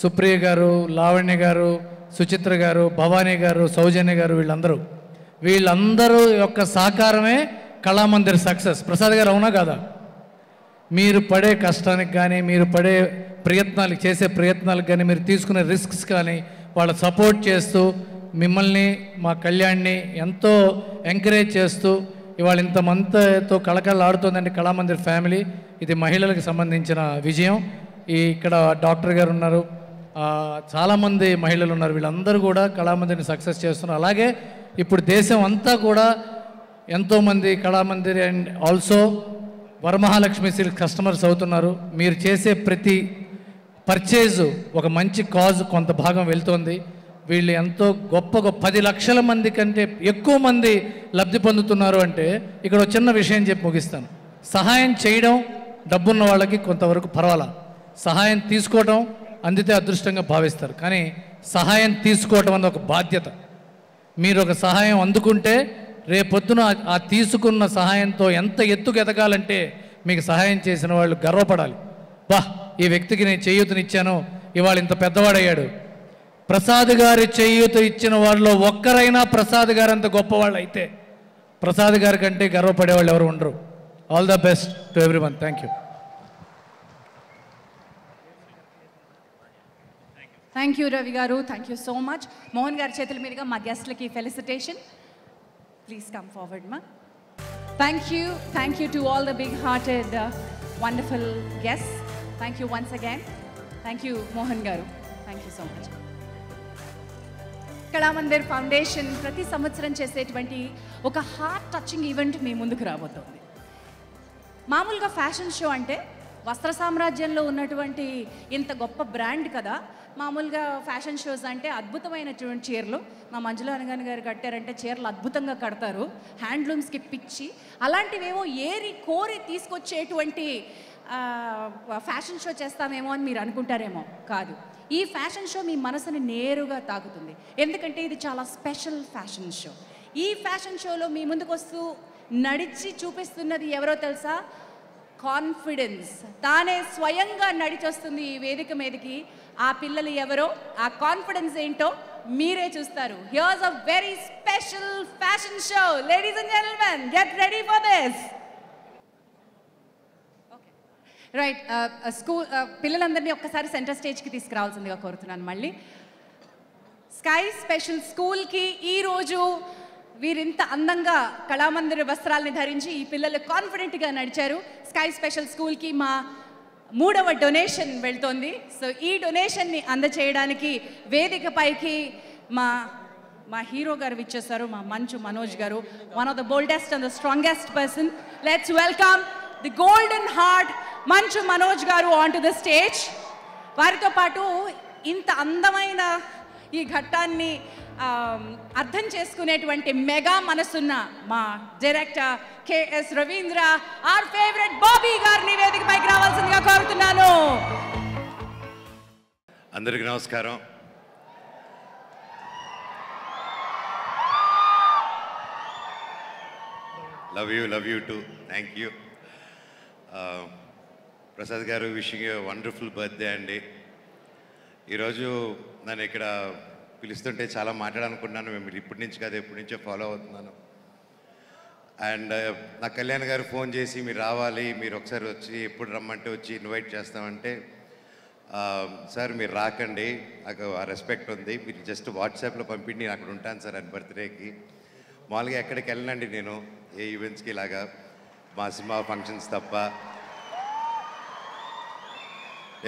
సుప్రియ గారు, లావణ్య గారు, సుచిత్ర గారు, భవానీ గారు, సౌజన్య గారు, వీళ్ళందరూ యొక్క సహకారమే కళామందిర్ సక్సెస్. ప్రసాద్ గారు అవునా కాదా? మీరు పడే కష్టానికి కానీ, మీరు పడే చేసే ప్రయత్నాలకు కానీ, మీరు తీసుకునే రిస్క్స్ కానీ వాళ్ళ సపోర్ట్ చేస్తూ, మిమ్మల్ని మా కళ్యాణ్ని ఎంతో ఎంకరేజ్ చేస్తూ ఇవాళ ఇంతమందితో కళకళలాడుతుందండి కళామందిర్ ఫ్యామిలీ. ఇది మహిళలకు సంబంధించిన విజయం. ఇక్కడ డాక్టర్ గారు ఉన్నారు, చాలామంది మహిళలు ఉన్నారు. వీళ్ళందరూ కూడా కళామందిర్ని సక్సెస్ చేస్తున్నారు. అలాగే ఇప్పుడు దేశం అంతా కూడా ఎంతోమంది Kalamandir and also Varamahalakshmi silk customers అవుతున్నారు. మీరు చేసే ప్రతి పర్చేజు ఒక మంచి కాజ్ కొంత భాగం వెళ్తోంది. వీళ్ళు ఎంతో గొప్ప 10 లక్షల మంది కంటే ఎక్కువ మంది లబ్ధి పొందుతున్నారు. అంటే ఇక్కడ ఒక చిన్న విషయం చెప్పి ముగిస్తాను. సహాయం చేయడం డబ్బున్న వాళ్ళకి కొంతవరకు పర్వాలా, సహాయం తీసుకోవడం అందితే అదృష్టంగా భావిస్తారు. కానీ సహాయం తీసుకోవటం అన్న ఒక బాధ్యత. మీరు ఒక సహాయం అందుకుంటే రేపొద్దున ఆ తీసుకున్న సహాయంతో ఎంత ఎత్తుకు ఎదగాలంటే మీకు సహాయం చేసిన వాళ్ళు గర్వపడాలి. ఈ వ్యక్తికి నేను చేయూతనిచ్చాను, ఇవాళ ఇంత పెద్దవాడయ్యాడు. ప్రసాద్ గారి చేయూత ఇచ్చిన వాళ్ళలో ఒక్కరైనా ప్రసాద్ గారు అంత గొప్పవాళ్ళు అయితే ప్రసాద్ గారి కంటే గర్వపడేవాళ్ళు ఎవరు ఉండరు. All the best to everyone. Thank you. Thank you Ravi garu. Thank you so much. Mohan గారి చేతుల మీదుగా మా గెస్ట్లకి ఫెలిసిటేషన్. ప్లీజ్ కమ్ ఫార్వర్డ్ మా. Thank you to all the big hearted wonderful guests. Thank you once again. Thank you Mohan garu. Thank you so much. Kalamandir foundation ప్రతి సంవత్సరం చేసేటువంటి ఒక హార్ట్ టచింగ్ ఈవెంట్ మీ ముందుకు రాబోతోంది. మామూలుగా ఫ్యాషన్ షో అంటే వస్త్ర సామ్రాజ్యంలో ఉన్నటువంటి ఇంత గొప్ప బ్రాండ్ కదా. మామూలుగా ఫ్యాషన్ షోస్ అంటే అద్భుతమైనటువంటి చీరలు మా మంజుల అనగాని గారు కట్టారంటే చీరలు అద్భుతంగా కడతారు, హ్యాండ్లూమ్స్కి పిచ్చి. అలాంటివేమో ఏరి కోరి తీసుకొచ్చేటువంటి ఫ్యాషన్ షో చేస్తామేమో అని మీరు అనుకుంటారేమో. కాదు, ఈ ఫ్యాషన్ షో మీ మనసుని నేరుగా తాకుతుంది, ఎందుకంటే ఇది చాలా స్పెషల్ ఫ్యాషన్ షో. ఈ ఫ్యాషన్ షోలో మీ ముందుకు వస్తూ నడిచి చూపిస్తున్నది ఎవరో తెలుసా? కాన్ఫిడెన్స్. తానే స్వయంగా నడిచొస్తుంది ఈ వేదిక మీదకి. ఆ పిల్లలు ఎవరో, ఆ కాన్ఫిడెన్స్ ఏంటో మీరే చూస్తారు. Here's a very special fashion show. Ladies and gentlemen, get ready for this. Right, school పిల్లలందరినీ ఒక్కసారి సెంటర్ స్టేజ్కి తీసుకురావాల్సిందిగా కోరుతున్నాను. మళ్ళీ స్కై స్పెషల్ స్కూల్కి ఈరోజు వీరింత అందంగా కళామందిర వస్త్రాలని ధరించి ఈ పిల్లలు కాన్ఫిడెంట్గా నడిచారు. స్కై స్పెషల్ స్కూల్కి మా 3వ డొనేషన్ వెళ్తోంది. సో ఈ డొనేషన్ని అందచేయడానికి వేదిక పైకి మా హీరో గారు విచ్చేస్తారు, మా Manchu Manoj garu, one of the boldest and the strongest person. Let's welcome the golden heart Manchu Manoj గారు ఆన్ టు ద స్టేజ్. వారితో పాటు ఇంత అందమైన ఈ ఘట్టాన్ని అర్థం చేసుకునేటువంటి మెగా మనసున్న మా director KS Ravindra, our favourite Bobby గారిని వేదికపైకి రావాల్సిందిగా కోరుతున్నాను. అందరికీ నమస్కారం. Love you too thank you. Prasad గారు, విషింగ్ యూ వండర్ఫుల్ బర్త్డే అండి. ఈరోజు నన్ను ఇక్కడ పిలుస్తుంటే చాలా మాట్లాడాలనుకున్నాను. మేము ఇప్పటి నుంచి కాదు, ఎప్పటి నుంచో ఫాలో అవుతున్నాను. అండ్ నా కళ్యాణ్ గారు ఫోన్ చేసి మీరు రావాలి, మీరు ఒకసారి వచ్చి ఎప్పుడు రమ్మంటే వచ్చి ఇన్వైట్ చేస్తామంటే, సార్ మీరు రాకండి, నాకు ఆ రెస్పెక్ట్ ఉంది, మీరు జస్ట్ వాట్సాప్లో పంపిండి నేను అక్కడ ఉంటాను సార్ అని బర్త్డేకి. మామూలుగా ఎక్కడికి వెళ్ళనండి నేను, ఏ ఈవెంట్స్కి ఇలాగా మా సినిమా ఫంక్షన్స్ తప్ప.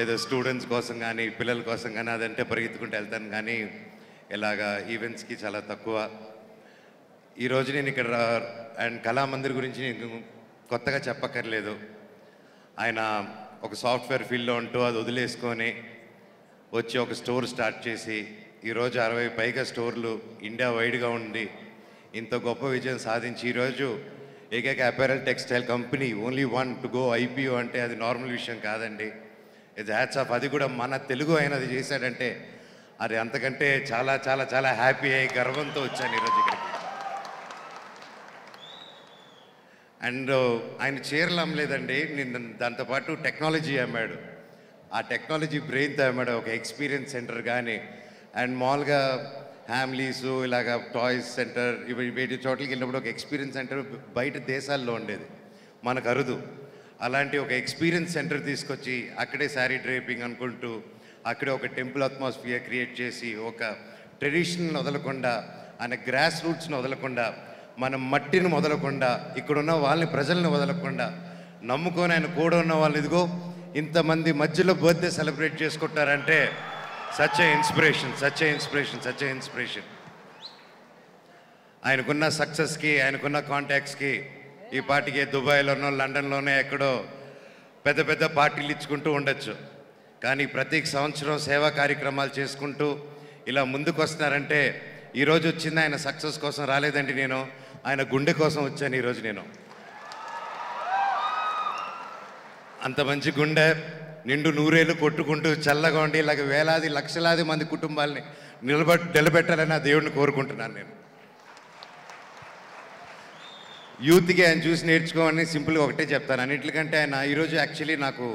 ఏదో స్టూడెంట్స్ కోసం కానీ పిల్లల కోసం కానీ అదంటే పరిగెత్తుకుంటూ వెళ్తాను, కానీ ఇలాగా ఈవెంట్స్కి చాలా తక్కువ. ఈరోజు నేను ఇక్కడ అండ్ కళామందిర్ గురించి నేను కొత్తగా చెప్పక్కర్లేదు. ఆయన ఒక సాఫ్ట్వేర్ ఫీల్డ్లో ఉంటూ అది వదిలేసుకొని వచ్చి ఒక స్టోర్ స్టార్ట్ చేసి ఈరోజు 60 పైగా స్టోర్లు ఇండియా వైడ్గా ఉండి ఇంత గొప్ప విజయం సాధించి ఈరోజు ఏకైక apparel textile company only one to go IPO అంటే అది నార్మల్ విషయం కాదండి. ఇది హ్యాట్స్ ఆఫ్. అది కూడా మన తెలుగు అయినది చేశాడంటే అది అంతకంటే చాలా చాలా చాలా హ్యాపీ అయ్యి గర్వంతో వచ్చాను ఈరోజు ఇక్కడికి. అండ్ ఆయన చీరలు అమ్మలేదండి, నేను దాంతోపాటు టెక్నాలజీ అమ్మాడు. ఆ టెక్నాలజీ బ్రెయిన్తో అమ్మాడు. ఒక ఎక్స్పీరియన్స్ సెంటర్ కానీ అండ్ మామూలుగా హ్యామ్లీసు ఇలాగ టాయ్స్ సెంటర్ ఇవి వేటి చోట్లకి వెళ్ళినప్పుడు ఒక ఎక్స్పీరియన్స్ సెంటర్ బయట దేశాల్లో ఉండేది, మనకు అరుదు. అలాంటి ఒక ఎక్స్పీరియన్స్ సెంటర్ తీసుకొచ్చి అక్కడే శారీ డ్రేపింగ్ అనుకుంటూ అక్కడే ఒక టెంపుల్ అట్మాస్ఫియర్ క్రియేట్ చేసి ఒక ట్రెడిషన్ని వదలకుండా, ఆయన గ్రాస్ రూట్స్ని వదలకుండా, మన మట్టిని వదలకుండా, ఇక్కడున్న వాళ్ళని ప్రజల్ని వదలకుండా నమ్ముకొని ఆయన కూడా ఉన్న వాళ్ళు ఇదిగో ఇంతమంది మధ్యలో బర్త్డే సెలబ్రేట్ చేసుకుంటారంటే సచ్ ఏ ఇన్స్పిరేషన్. ఆయనకున్న సక్సెస్కి, ఆయనకున్న కాంటాక్ట్స్కి ఈ పార్టీకి దుబాయ్లోనో లండన్లోనే ఎక్కడో పెద్ద పెద్ద పార్టీలు ఇచ్చుకుంటూ ఉండొచ్చు, కానీ ప్రతి సంవత్సరం సేవా కార్యక్రమాలు చేసుకుంటూ ఇలా ముందుకు వస్తున్నారంటే ఈరోజు వచ్చింది ఆయన సక్సెస్ కోసం రాలేదండి, నేను ఆయన గుండె కోసం వచ్చాను ఈరోజు. నేను అంత మంచి గుండె నిండు నూరేళ్ళు కొట్టుకుంటూ చల్లగా ఉండి ఇలాగ వేలాది లక్షలాది మంది కుటుంబాలని నిలబెట్టాలని ఆ దేవుడిని కోరుకుంటున్నాను. నేను యూత్కి ఆయన చూసి నేర్చుకోమని సింపుల్గా ఒకటే చెప్తాను. అన్నింటికంటే ఆయన ఈరోజు యాక్చువల్లీ నాకు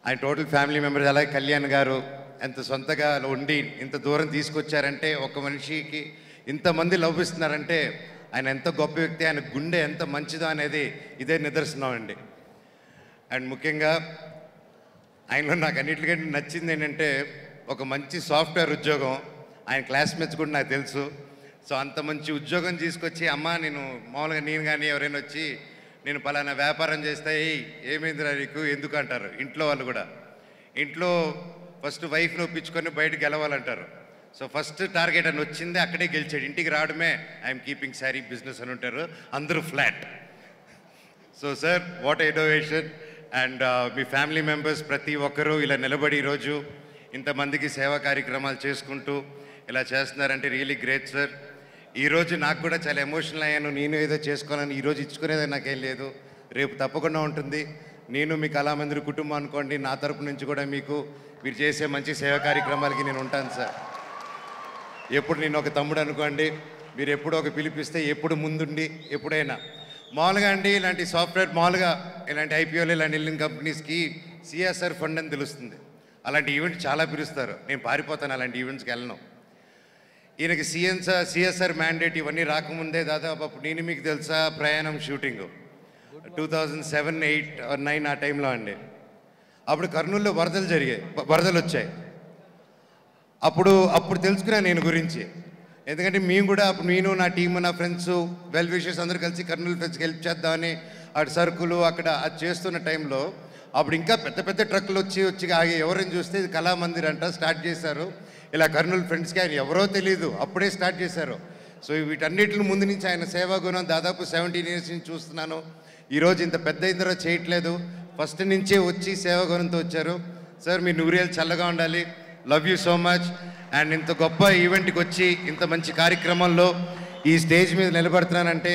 ఆయన టోటల్ ఫ్యామిలీ మెంబర్స్ అలాగే కళ్యాణ్ గారు ఎంత సొంతగా ఉండి ఇంత దూరం తీసుకొచ్చారంటే, ఒక మనిషికి ఇంతమంది లవ్ ఇస్తున్నారంటే ఆయన ఎంత గొప్ప వ్యక్తి, ఆయన గుండె ఎంత మంచిదో అనేది ఇదే నిదర్శనం అండి. అండ్ ముఖ్యంగా ఆయనలో నాకు అన్నిటికంటే నచ్చింది ఏంటంటే ఒక మంచి సాఫ్ట్వేర్ ఉద్యోగం. ఆయన క్లాస్మేట్స్ కూడా నాకు తెలుసు. సో అంత మంచి ఉద్యోగం తీసుకొచ్చి అమ్మ నేను మామూలుగా నేను కానీ ఎవరైనా వచ్చి నేను పలానా వ్యాపారం చేస్తే ఏమైందిరా నీకు ఎందుకు అంటారు ఇంట్లో వాళ్ళు కూడా. ఇంట్లో ఫస్ట్ వైఫ్ని ఒప్పించుకొని బయటకు గెలవాలంటారు. సో ఫస్ట్ టార్గెట్ అని వచ్చింది, అక్కడే గెలిచాడు. ఇంటికి రావడమే ఐఎమ్ కీపింగ్ శారీ బిజినెస్ అని ఉంటారు, అందరూ flat. So sir what innovation. And me family members ప్రతి ఒక్కరూ ఇలా నిలబడి ఈరోజు ఇంతమందికి సేవా కార్యక్రమాలు చేసుకుంటూ ఇలా చేస్తున్నారంటే రియలీ గ్రేట్ సార్. ఈరోజు నాకు కూడా చాలా ఎమోషనల్ అయ్యాను. నేను ఏదో చేసుకోవాలని ఈరోజు ఇచ్చుకునేది నాకేం లేదు, రేపు తప్పకుండా ఉంటుంది. నేను మీ కళామందిర్ కుటుంబం అనుకోండి. నా తరపు నుంచి కూడా మీకు మీరు చేసే మంచి సేవా కార్యక్రమాలకి నేను ఉంటాను సార్. ఎప్పుడు నేను ఒక తమ్ముడు అనుకోండి. మీరు ఎప్పుడు ఒక పిలిపిస్తే ఎప్పుడు ముందుండి ఎప్పుడైనా మామూలుగా అండి ఇలాంటి సాఫ్ట్వేర్ మామూలుగా ఇలాంటి ఐపీఓలు ఇలాంటి బిల్డింగ్ కంపెనీస్కి సిఎస్ఆర్ ఫండ్ అని తెలుస్తుంది. అలాంటి ఈవెంట్ చాలా పిలుస్తారు. నేను పారిపోతాను, అలాంటి ఈవెంట్స్కి వెళ్ళను. ఈయనకి సిఎస్ఆర్ మ్యాండేట్ ఇవన్నీ రాకముందే దాదాపు అప్పుడు నేను మీకు తెలుసా ప్రయాణం షూటింగ్ 2007, 8 or 9 ఆ టైంలో అండి. అప్పుడు కర్నూలులో వరదలు వచ్చాయి. అప్పుడు తెలుసుకున్నాను నేను గురించి. ఎందుకంటే మేము కూడా అప్పుడు నేను నా టీము నా ఫ్రెండ్స్ వెల్ విషర్స్ అందరూ కలిసి కర్నూలు ఫ్రెండ్స్కి హెల్ప్ చేద్దామని అటు సరుకులు అక్కడ అది చేస్తున్న టైంలో అప్పుడు ఇంకా పెద్ద పెద్ద ట్రక్కులు వచ్చి ఆగి ఎవరిని చూస్తే ఇది కళామందిర్ అంట స్టార్ట్ చేశారు. ఇలా కర్నూలు ఫ్రెండ్స్కి ఆయన ఎవరో తెలియదు, అప్పుడే స్టార్ట్ చేశారు. సో వీటన్నిటిని ముందు నుంచి ఆయన సేవా గుణం దాదాపు 17 years నుంచి చూస్తున్నాను. ఈరోజు ఇంత పెద్ద ఇద్దరు చేయట్లేదు, ఫస్ట్ నుంచే వచ్చి సేవా గుణంతో వచ్చారు. సార్ మీ నూరేళ్ళు చల్లగా ఉండాలి. Love you so much. And ఇంత గొప్ప ఈవెంట్కి వచ్చి ఇంత మంచి కార్యక్రమంలో ఈ స్టేజ్ మీద నిలబడుతున్నానంటే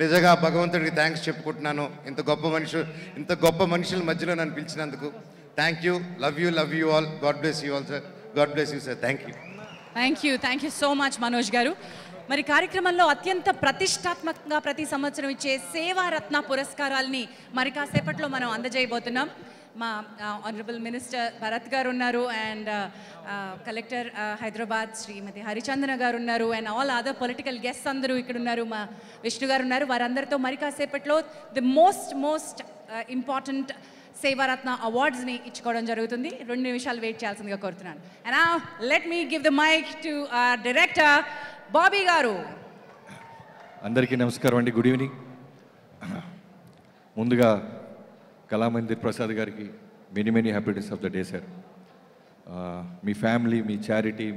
నిజంగా భగవంతుడికి థ్యాంక్స్ చెప్పుకుంటున్నాను. ఇంత గొప్ప మనుషుల మధ్యలో నన్ను పిలిచినందుకు thank you. Love you all. God bless you all sir. God bless you sir. Thank you so much Manoj garu. మరి కార్యక్రమంలో అత్యంత ప్రతిష్టాత్మకంగా ప్రతి సంవత్సరం ఇచ్చే సేవారత్న పురస్కారాల్ని మరి కాసేపట్లో మనం అందజేయబోతున్నాం. మా ఆనరబుల్ మినిస్టర్ భరత్ గారు ఉన్నారు, అండ్ కలెక్టర్ హైదరాబాద్ శ్రీమతి హరిచందన గారు ఉన్నారు, and all other political guests అందరూ ఇక్కడ ఉన్నారు. మా విష్ణు గారు ఉన్నారు. వారందరితో మరి కాసేపట్లో ది మోస్ట్ ఇంపార్టెంట్ సేవారత్న అవార్డ్స్ని ఇచ్చుకోవడం జరుగుతుంది. 2 నిమిషాలు వెయిట్ చేయాల్సిందిగా కోరుతున్నాను. And now let me give the mic to director Bobby garu. అందరికీ నమస్కారం అండి. Good evening. ముందుగా కళామందిర్ ప్రసాద్ గారికి many happiness of the day sir. మీ ఫ్యామిలీ, మీ చారిటీ,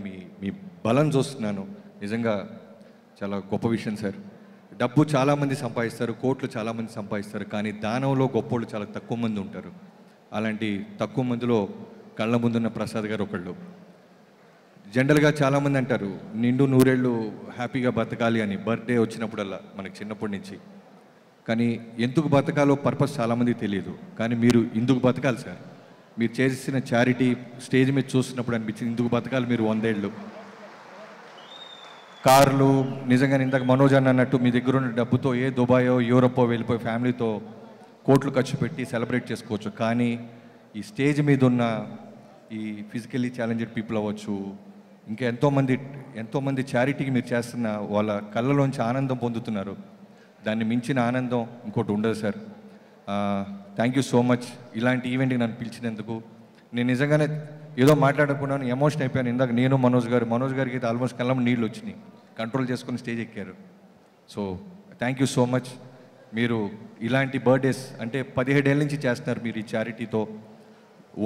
మీ బలం చూస్తున్నాను. నిజంగా చాలా గొప్ప విషయం సార్. డబ్బు చాలామంది సంపాదిస్తారు, కోట్లు చాలామంది సంపాదిస్తారు, కానీ దానంలో గొప్పోళ్ళు చాలా తక్కువ మంది ఉంటారు. అలాంటి తక్కువ మందిలో కళ్ళ ముందున్న ప్రసాద్ గారు ఒకళ్ళు. జనరల్గా చాలామంది అంటారు నిండు 100 ఏళ్ళు హ్యాపీగా బతకాలి అని, బర్త్డే వచ్చినప్పుడల్లా మనకి చిన్నప్పటి నుంచి. కానీ ఎందుకు బతకాలో పర్పస్ చాలామందికి తెలియదు. కానీ మీరు ఇందుకు బతకాలి సార్. మీరు చేసిన చారిటీ స్టేజ్ మీద చూస్తున్నప్పుడు అనిపించింది ఇందుకు బతకాలి మీరు 100 ఏళ్ళు. కార్లు నిజంగా ఇందాక మనోజ్ అన్నట్టు మీ దగ్గర ఉన్న డబ్బుతో ఏ దుబాయో యూరోపో వెళ్ళిపోయి ఫ్యామిలీతో కోట్లు ఖర్చు పెట్టి సెలబ్రేట్ చేసుకోవచ్చు. కానీ ఈ స్టేజ్ మీద ఉన్న ఈ ఫిజికల్లీ ఛాలెంజ్డ్ పీపుల్ అవ్వచ్చు, ఇంకా ఎంతోమంది చారిటీకి మీరు చేస్తున్న వాళ్ళ కళ్ళలోంచి ఆనందం పొందుతున్నారు. దాన్ని మించిన ఆనందం ఇంకోటి ఉండదు sir. Thank you so much ఇలాంటి ఈవెంట్కి నన్ను పిలిచినందుకు. నేను నిజంగానే ఏదో మాట్లాడకున్నాను, ఎమోషన్ అయిపోయాను. ఇందాక నేను మనోజ్ గారికి అయితే ఆల్మోస్ట్ కళ్ళం నీళ్ళు వచ్చినాయి, కంట్రోల్ చేసుకుని స్టేజ్ ఎక్కారు. So thank you so much. మీరు ఇలాంటి బర్త్డేస్ అంటే 17 ఏళ్ళ నుంచి చేస్తున్నారు మీరు ఈ చారిటీతో.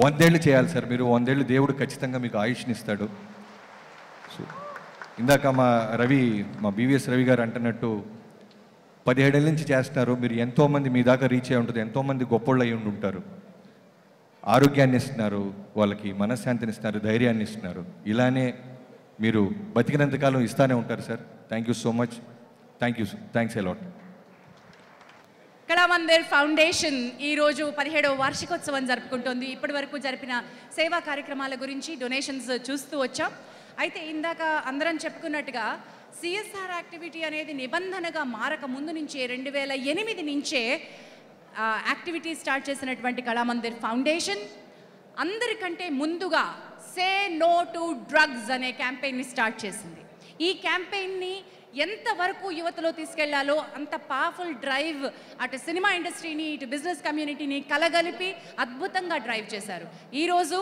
100 ఏళ్ళు చేయాలి సార్ మీరు. 100 ఏళ్ళు దేవుడు ఖచ్చితంగా మీకు ఆయుష్ని ఇస్తాడు. సో ఇందాక మా బీవీఎస్ రవి గారు అంటున్నట్టు 17 ఏళ్ళ నుంచి చేస్తున్నారు మీరు. ఎంతోమంది మీ దాకా రీచ్ అయి ఉంటుంది, ఎంతోమంది గొప్పోళ్ళు అయి ఉంటారు. ఆరోగ్యాన్ని ఇస్తున్నారు, వాళ్ళకి మనశ్శాంతిని ఇస్తున్నారు, ధైర్యాన్ని ఇస్తున్నారు. ఇలానే మీరు బతికినంతకాలం ఇస్తానే ఉంటారు sir. Thank you so much. Thanks a lot. Kalamandir foundation ఈరోజు 17వ వార్షికోత్సవం జరుపుకుంటోంది. ఇప్పటి వరకు జరిపిన సేవా కార్యక్రమాల గురించి డొనేషన్స్ చూస్తూ వచ్చాం. అయితే ఇందాక అందరం చెప్పుకున్నట్టుగా సిఎస్ఆర్ యాక్టివిటీ అనేది నిబంధనగా మారక ముందు నుంచే 2008 నుంచే యాక్టివిటీ స్టార్ట్ చేసినటువంటి కళామందిర్ ఫౌండేషన్ అందరికంటే ముందుగా సే నో టు డ్రగ్స్ అనే క్యాంపెయిన్ని స్టార్ట్ చేసింది. ఈ క్యాంపెయిన్ని ఎంతవరకు యువతలో తీసుకెళ్లాలో అంత పవర్ఫుల్ డ్రైవ్ అటు సినిమా ఇండస్ట్రీని ఇటు బిజినెస్ కమ్యూనిటీని కలగలిపి అద్భుతంగా డ్రైవ్ చేశారు. ఈరోజు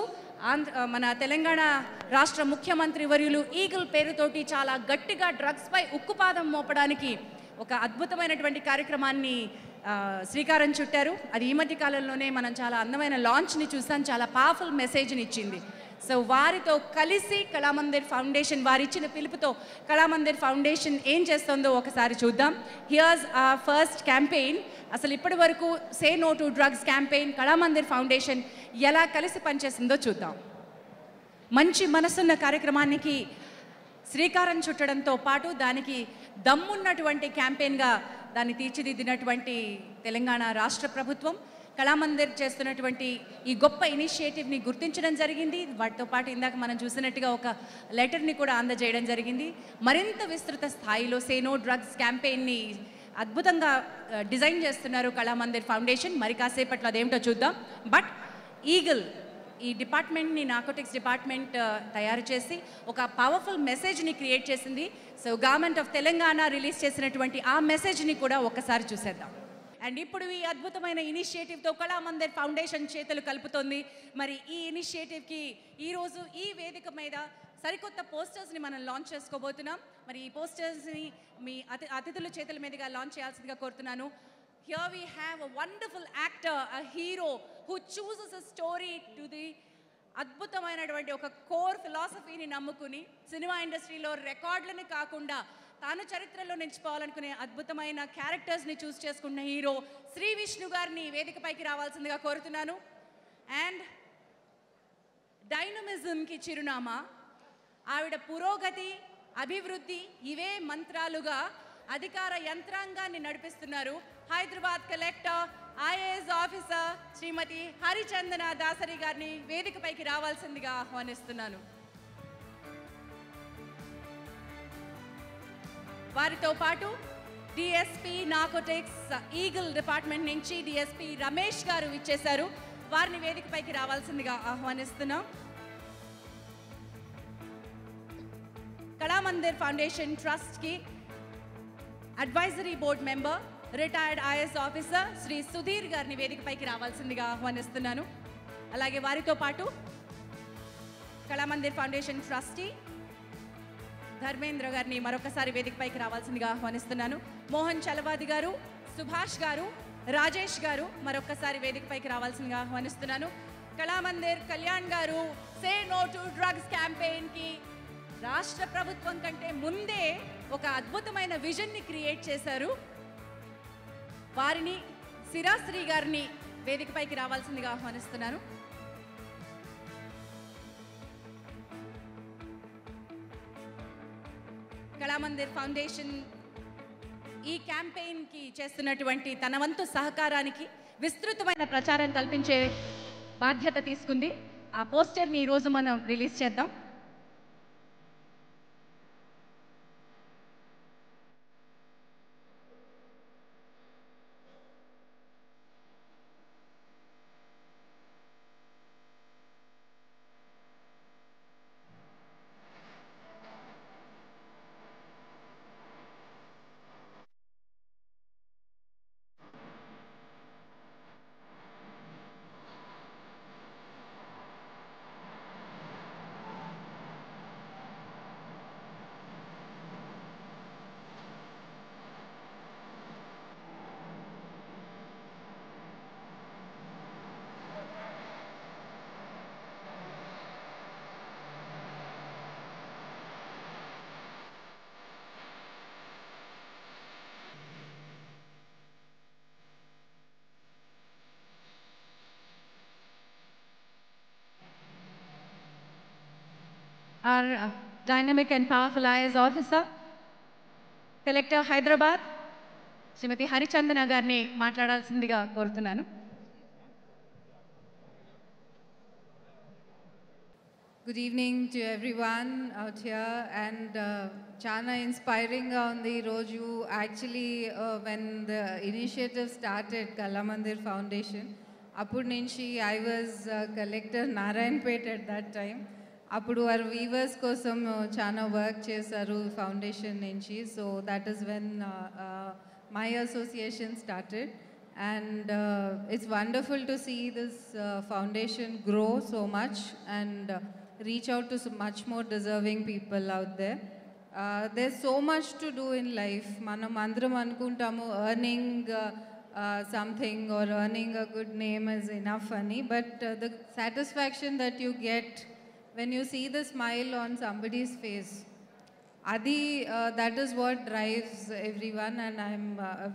మన తెలంగాణ రాష్ట్ర ముఖ్యమంత్రి వర్యులు ఈగల్ పేరుతోటి చాలా గట్టిగా డ్రగ్స్పై ఉక్కుపాదం మోపడానికి ఒక అద్భుతమైనటువంటి కార్యక్రమాన్ని శ్రీకారం చుట్టారు. అది ఈ మధ్య కాలంలోనే మనం చాలా అందమైన లాంచ్ని చూసాం, చాలా పవర్ఫుల్ మెసేజ్ని ఇచ్చింది. సో వారితో కలిసి కళామందిర్ ఫౌండేషన్ వారిచ్చిన పిలుపుతో కళామందిర్ ఫౌండేషన్ ఏం చేస్తుందో ఒకసారి చూద్దాం. Here's first campaign. అసలు ఇప్పటి వరకు say no to drugs campaign Kalamandir foundation ఎలా కలిసి పనిచేస్తుందో చూద్దాం. మంచి మనసున్న కార్యక్రమానికి శ్రీకారం చుట్టడంతో పాటు దానికి దమ్మున్నటువంటి క్యాంపెయిన్గా దాన్ని తీర్చిదిద్దినటువంటి తెలంగాణ రాష్ట్ర ప్రభుత్వం కళామందిర్ చేస్తున్నటువంటి ఈ గొప్ప ఇనిషియేటివ్ని గుర్తించడం జరిగింది. వాటితో పాటు ఇందాక మనం చూసినట్టుగా ఒక లెటర్ని కూడా అందజేయడం జరిగింది. మరింత విస్తృత స్థాయిలో సే నో డ్రగ్స్ క్యాంపెయిన్ని అద్భుతంగా డిజైన్ చేస్తున్నారు కళామందిర్ ఫౌండేషన్. మరి కాసేపట్లో అదేమిటో చూద్దాం. బట్ ఈగల్ ఈ డిపార్ట్మెంట్ని, నార్కోటిక్స్ డిపార్ట్మెంట్ తయారు చేసి ఒక పవర్ఫుల్ మెసేజ్ని క్రియేట్ చేసింది. So government of Telangana release చేసినటువంటి ఆ మెసేజ్ని కూడా ఒక్కసారి చూసేద్దాం. అండ్ ఇప్పుడు ఈ అద్భుతమైన ఇనిషియేటివ్తో కళామందిర్ ఫౌండేషన్ చేతులు కలుపుతోంది. మరి ఈ ఇనిషియేటివ్కి ఈరోజు ఈ వేదిక మీద సరికొత్త పోస్టర్స్ని మనం లాంచ్ చేసుకోబోతున్నాం. మరి ఈ పోస్టర్స్ని మీ అతిథుల చేతుల మీదుగా లాంచ్ చేయాల్సిందిగా కోరుతున్నాను. Here we have a wonderful actor, a hero who chooses a story to the అద్భుతమైనటువంటి ఒక కోర్ ఫిలాసఫీని నమ్ముకుని సినిమా ఇండస్ట్రీలో రికార్డులని కాకుండా తాను చరిత్రలో నిలిచిపోవాలనుకునే అద్భుతమైన క్యారెక్టర్స్ని చూస్ చేసుకున్న హీరో శ్రీ విష్ణు గారిని వేదికపైకి రావాల్సిందిగా కోరుతున్నాను. అండ్ డైనమిజంకి చిరునామా, ఆవిడ పురోగతి, అభివృద్ధి ఇవే మంత్రాలుగా అధికార యంత్రాంగాన్ని నడిపిస్తున్నారు. Hyderabad collector, IAS officer Shrimati Harichandana Dasari గారిని వేదికపైకి రావాల్సిందిగా ఆహ్వానిస్తున్నాను. వారితో పాటు డిఎస్పీ నార్కోటిక్స్ ఈగల్ డిపార్ట్మెంట్ నుంచి డిఎస్పీ రమేష్ గారు ఇచ్చేశారు. వారిని వేదికపైకి రావాల్సిందిగా ఆహ్వానిస్తున్నాం. కళామందిర్ ఫౌండేషన్ ట్రస్ట్కి advisory board member, retired IAS officer Shri Sudheer గారిని వేదికపైకి రావాల్సిందిగా ఆహ్వానిస్తున్నాను. అలాగే వారితో పాటు కళామందిర్ ఫౌండేషన్ ట్రస్టీ ధర్మేంద్ర గారిని మరొకసారి వేదికపైకి రావాల్సిందిగా ఆహ్వానిస్తున్నాను. మోహన్ చలవాది గారు, సుభాష్ గారు, రాజేష్ గారు మరొకసారి వేదికపైకి రావాల్సిందిగా ఆహ్వానిస్తున్నాను. కళామందిర్ కళ్యాణ్ గారు సే నో టు డ్రగ్స్ క్యాంపెయిన్కి రాష్ట్ర ప్రభుత్వం కంటే ముందే ఒక అద్భుతమైన విజన్ని క్రియేట్ చేశారు. వారిని సిరాశ్రీ గారిని వేదికపైకి రావాల్సిందిగా ఆహ్వానిస్తున్నాను. కళామందిర్ ఫౌండేషన్ ఈ క్యాంపెయిన్కి చేస్తున్నటువంటి తన వంతు సహకారానికి విస్తృతమైన ప్రచారం కల్పించే బాధ్యత తీసుకుంది. ఆ పోస్టర్ని ఈరోజు మనం రిలీజ్ చేద్దాం. Our dynamic and powerful IAS officer, Collector Hyderabad, Srimati Harichandana గారిని మాట్లాడాల్సిందిగా కోరుతున్నాను. Good evening to everyone out here, and chana inspiring ga undi roju. Actually, when the initiative started, Kalamandir Foundation, appudu nunchi I was Collector Narayanpet at that time. Appudu our weavers kosam chana work chesaru foundation nunchi. So that is when my association started, and it's wonderful to see this foundation grow so much and reach out to so much more deserving people out there. There's so much to do in life. Manam andram anukuntamu earning something or earning a good name is enough ani, but the satisfaction that you get when you see the smile on somebody's face, Adi, that is what drives everyone, and I'm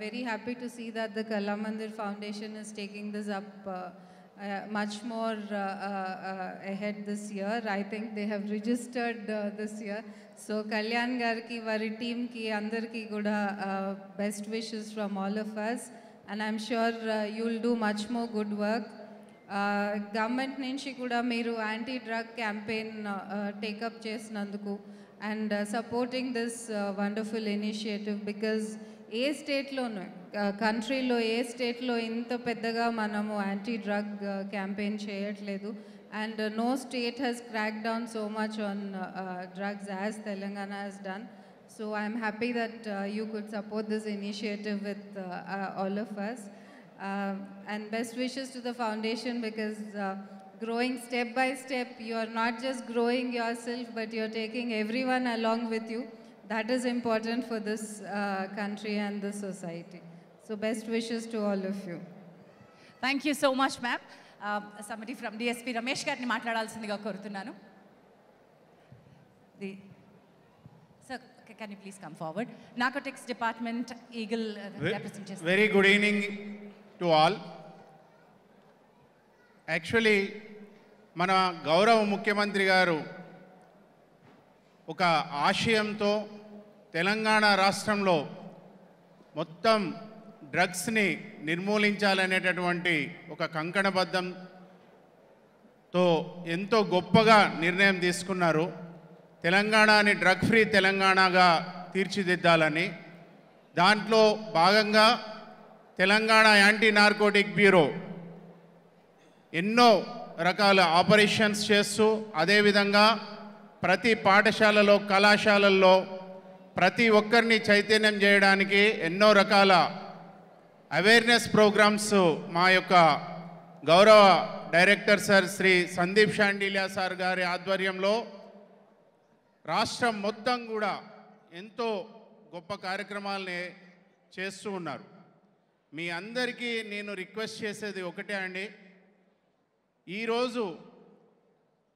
very happy to see that the Kalamandir Foundation is taking this up much more ahead this year. I think they have registered this year. So Kalyan Garki, Vari team ki, Andar ki kuda best wishes from all of us. and I'm sure you'll do much more good work. Government nunchi kuda meeru anti-drug campaign take up chesinanduku and supporting this wonderful initiative, because ఏ స్టేట్లోనూ కంట్రీలో ఏ స్టేట్లో ఇంత పెద్దగా మనము anti drug campaign చేయట్లేదు. And no state has crack down so much on drugs as Telangana has done. So I'm happy that you could support this initiative with all of us. And best wishes to the foundation, because growing step by step, you are not just growing yourself, but you're taking everyone along with you. That is important for this country and this society. So best wishes to all of you. Thank you so much, ma'am. Somebody from DSP Ramesh గారిని మాట్లాడాల్సిందిగా కోరుతున్నాను. Sir, can you please come forward? Narcotics Department, Eagle represent చేస్తారు. Very good evening to all. Actually, మన గౌరవ ముఖ్యమంత్రి గారు ఒక ఆశయంతో తెలంగాణ రాష్ట్రంలో మొత్తం డ్రగ్స్ని నిర్మూలించాలనేటటువంటి ఒక కంకణబద్ధంతో ఎంతో గొప్పగా నిర్ణయం తీసుకున్నారు. తెలంగాణని డ్రగ్ ఫ్రీ తెలంగాణగా తీర్చిదిద్దాలని. దాంట్లో భాగంగా తెలంగాణ యాంటీ నార్కోటిక్ బ్యూరో ఎన్నో రకాల ఆపరేషన్స్ చేస్తూ, అదేవిధంగా ప్రతి పాఠశాలలో కళాశాలల్లో ప్రతి ఒక్కరిని చైతన్యం చేయడానికి ఎన్నో రకాల అవేర్నెస్ ప్రోగ్రామ్స్ మా యొక్క గౌరవ director sir Shri Sandeep Shandilya sir గారి ఆధ్వర్యంలో రాష్ట్రం మొత్తం కూడా ఎంతో గొప్ప కార్యక్రమాలని చేస్తూ ఉన్నారు. మీ అందరికీ నేను రిక్వెస్ట్ చేసేది ఒకటే అండి, ఈరోజు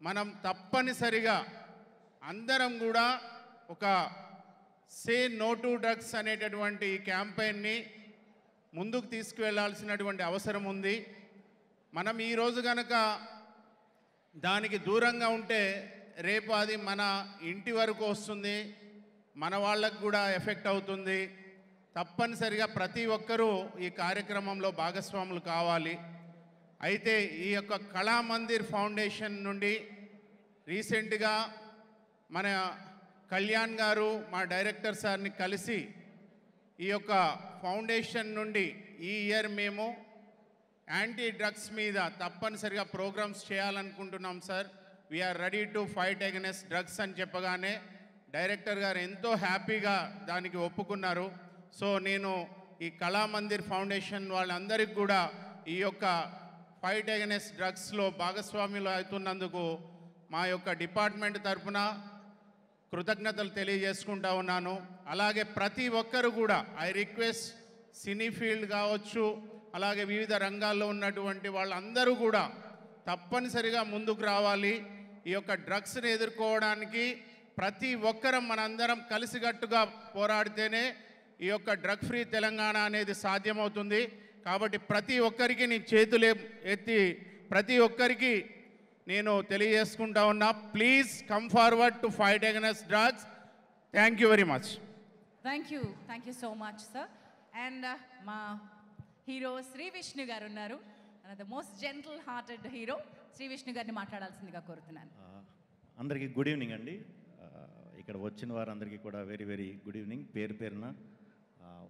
మనం తప్పనిసరిగా అందరం కూడా ఒక సే నో టు డ్రగ్స్ అనేటటువంటి ఈ క్యాంపెయిన్ని ముందుకు తీసుకువెళ్లాల్సినటువంటి అవసరం ఉంది. మనం ఈరోజు కనుక దానికి దూరంగా ఉంటే రేపు అది మన ఇంటి వరకు వస్తుంది, మన వాళ్ళకు కూడా ఎఫెక్ట్ అవుతుంది. తప్పనిసరిగా ప్రతి ఒక్కరూ ఈ కార్యక్రమంలో భాగస్వాములు కావాలి. అయితే ఈ యొక్క కళామందిర్ ఫౌండేషన్ నుండి రీసెంట్గా మన కళ్యాణ్ గారు మా డైరెక్టర్ సార్ని కలిసి ఈ యొక్క ఫౌండేషన్ నుండి ఈ ఇయర్ మేము యాంటీ డ్రగ్స్ మీద తప్పనిసరిగా ప్రోగ్రామ్స్ చేయాలనుకుంటున్నాం sir. We are ready to fight against drugs అని చెప్పగానే డైరెక్టర్ గారు ఎంతో హ్యాపీగా దానికి ఒప్పుకున్నారు. సో నేను ఈ కళామందిర్ ఫౌండేషన్ వాళ్ళందరికీ కూడా ఈ యొక్క ఫైట్ అగెన్స్ట్ డ్రగ్స్లో భాగస్వాములు అవుతున్నందుకు మా యొక్క డిపార్ట్మెంట్ తరఫున కృతజ్ఞతలు తెలియజేసుకుంటా ఉన్నాను. అలాగే ప్రతి ఒక్కరు కూడా ఐ రిక్వెస్ట్ సినీ ఫీల్డ్ కావచ్చు, అలాగే వివిధ రంగాల్లో ఉన్నటువంటి వాళ్ళందరూ కూడా తప్పనిసరిగా ముందుకు రావాలి. ఈ యొక్క డ్రగ్స్ని ఎదుర్కోవడానికి ప్రతి ఒక్కరం మనందరం కలిసికట్టుగా పోరాడితేనే ఈ యొక్క డ్రగ్ ఫ్రీ తెలంగాణ అనేది సాధ్యమవుతుంది. కాబట్టి ప్రతి ఒక్కరికి నీ చేతులు ఎత్తి ప్రతి ఒక్కరికి నేను తెలియజేసుకుంటా ఉన్నా, please come forward to fight against drugs. Thank you very much. Thank you so much sir. And మా హీరో శ్రీ విష్ణు గారు ఉన్నారు, the most gentle hearted hero. Shri Vishnu గారిని మాట్లాడాల్సిందిగా కోరుతున్నాను. అందరికీ గుడ్ ఈవినింగ్ అండి. ఇక్కడ వచ్చిన వారందరికీ కూడా వెరీ వెరీ గుడ్ ఈవినింగ్. పేరు పేరున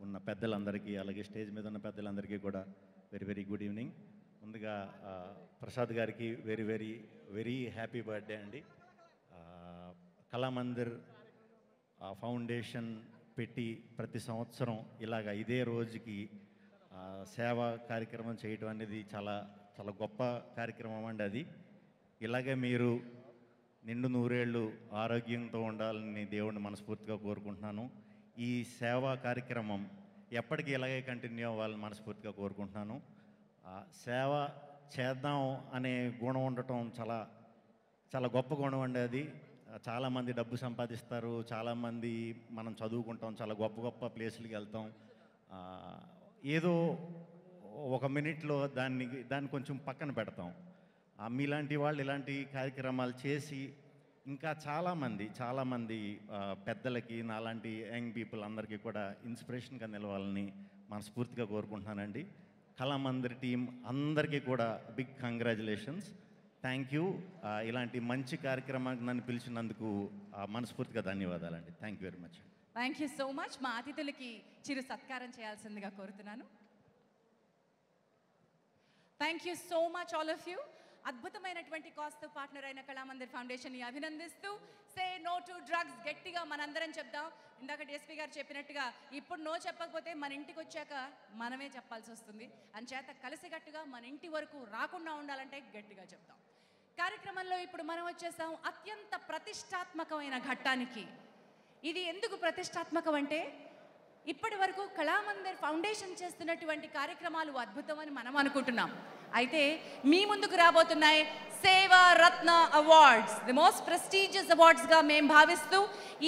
ఉన్న పెద్దలందరికీ, అలాగే స్టేజ్ మీద ఉన్న పెద్దలందరికీ కూడా వెరీ వెరీ గుడ్ ఈవినింగ్. ముందుగా ప్రసాద్ గారికి very very very happy birthday అండి. కళామందిర్ ఫౌండేషన్ పెట్టి ప్రతి సంవత్సరం ఇలాగ ఇదే రోజుకి సేవా కార్యక్రమం చేయటం అనేది చాలా చాలా గొప్ప కార్యక్రమం అండి. అది ఇలాగే మీరు నిండు నూరేళ్ళు ఆరోగ్యంతో ఉండాలని దేవుడిని మనస్ఫూర్తిగా కోరుకుంటున్నాను. ఈ సేవా కార్యక్రమం ఎప్పటికీ ఇలాగే కంటిన్యూ అవ్వాలని మనస్ఫూర్తిగా కోరుకుంటున్నాను. సేవ చేద్దాం అనే గుణం ఉండటం చాలా చాలా గొప్ప గుణం అండి. అది చాలామంది డబ్బు సంపాదిస్తారు, చాలామంది మనం చదువుకుంటాం, చాలా గొప్ప గొప్ప ప్లేసులకి వెళ్తాం, ఏదో ఒక మినిట్లో దాన్ని కొంచెం పక్కన పెడతాం. మీలాంటి వాళ్ళు ఇలాంటి కార్యక్రమాలు చేసి ఇంకా చాలామంది పెద్దలకి, నాలాంటి యంగ్ పీపుల్ అందరికీ కూడా ఇన్స్పిరేషన్గా నిలవాలని మనస్ఫూర్తిగా కోరుకుంటున్నానండి. కళామందిర్ టీం అందరికీ కూడా బిగ్ కంగ్రాచులేషన్స్. Thank you. ఇలాంటి మంచి కార్యక్రమానికి నన్ను పిలిచినందుకు మనస్ఫూర్తిగా ధన్యవాదాలండి. Thank you very much. Thank you so much. మా అతిథులకి చిరు సత్కారం చేయాల్సిందిగా కోరుతున్నాను. Thank you so much all of you. అద్భుతమైనటువంటి కాస్ట్తో పార్ట్నర్ అయిన కళామందిర్ ఫౌండేషన్ని అభినందిస్తూ సే నో టు డ్రగ్స్ గట్టిగా మనందరం చెప్దాం. ఇందాక డిఎస్పీ గారు చెప్పినట్టుగా ఇప్పుడు నో చెప్పకపోతే మన ఇంటికి వచ్చాక మనమే చెప్పాల్సి వస్తుంది. అంచేత కలిసికట్టుగా మన ఇంటి వరకు రాకుండా ఉండాలంటే గట్టిగా చెప్తాం. కార్యక్రమంలో ఇప్పుడు మనం వచ్చేసాం అత్యంత ప్రతిష్టాత్మకమైన ఘట్టానికి. ఇది ఎందుకు ప్రతిష్టాత్మకం అంటే ఇప్పటి వరకు కళామందిర్ ఫౌండేషన్ చేస్తున్నటువంటి కార్యక్రమాలు అద్భుతమని మనం అనుకుంటున్నాం. అయితే మీ ముందుకు రాబోతున్నాయి సేవా రత్న అవార్డ్స్, ది మోస్ట్ ప్రెస్టీజియస్ అవార్డ్స్గా మేము భావిస్తూ,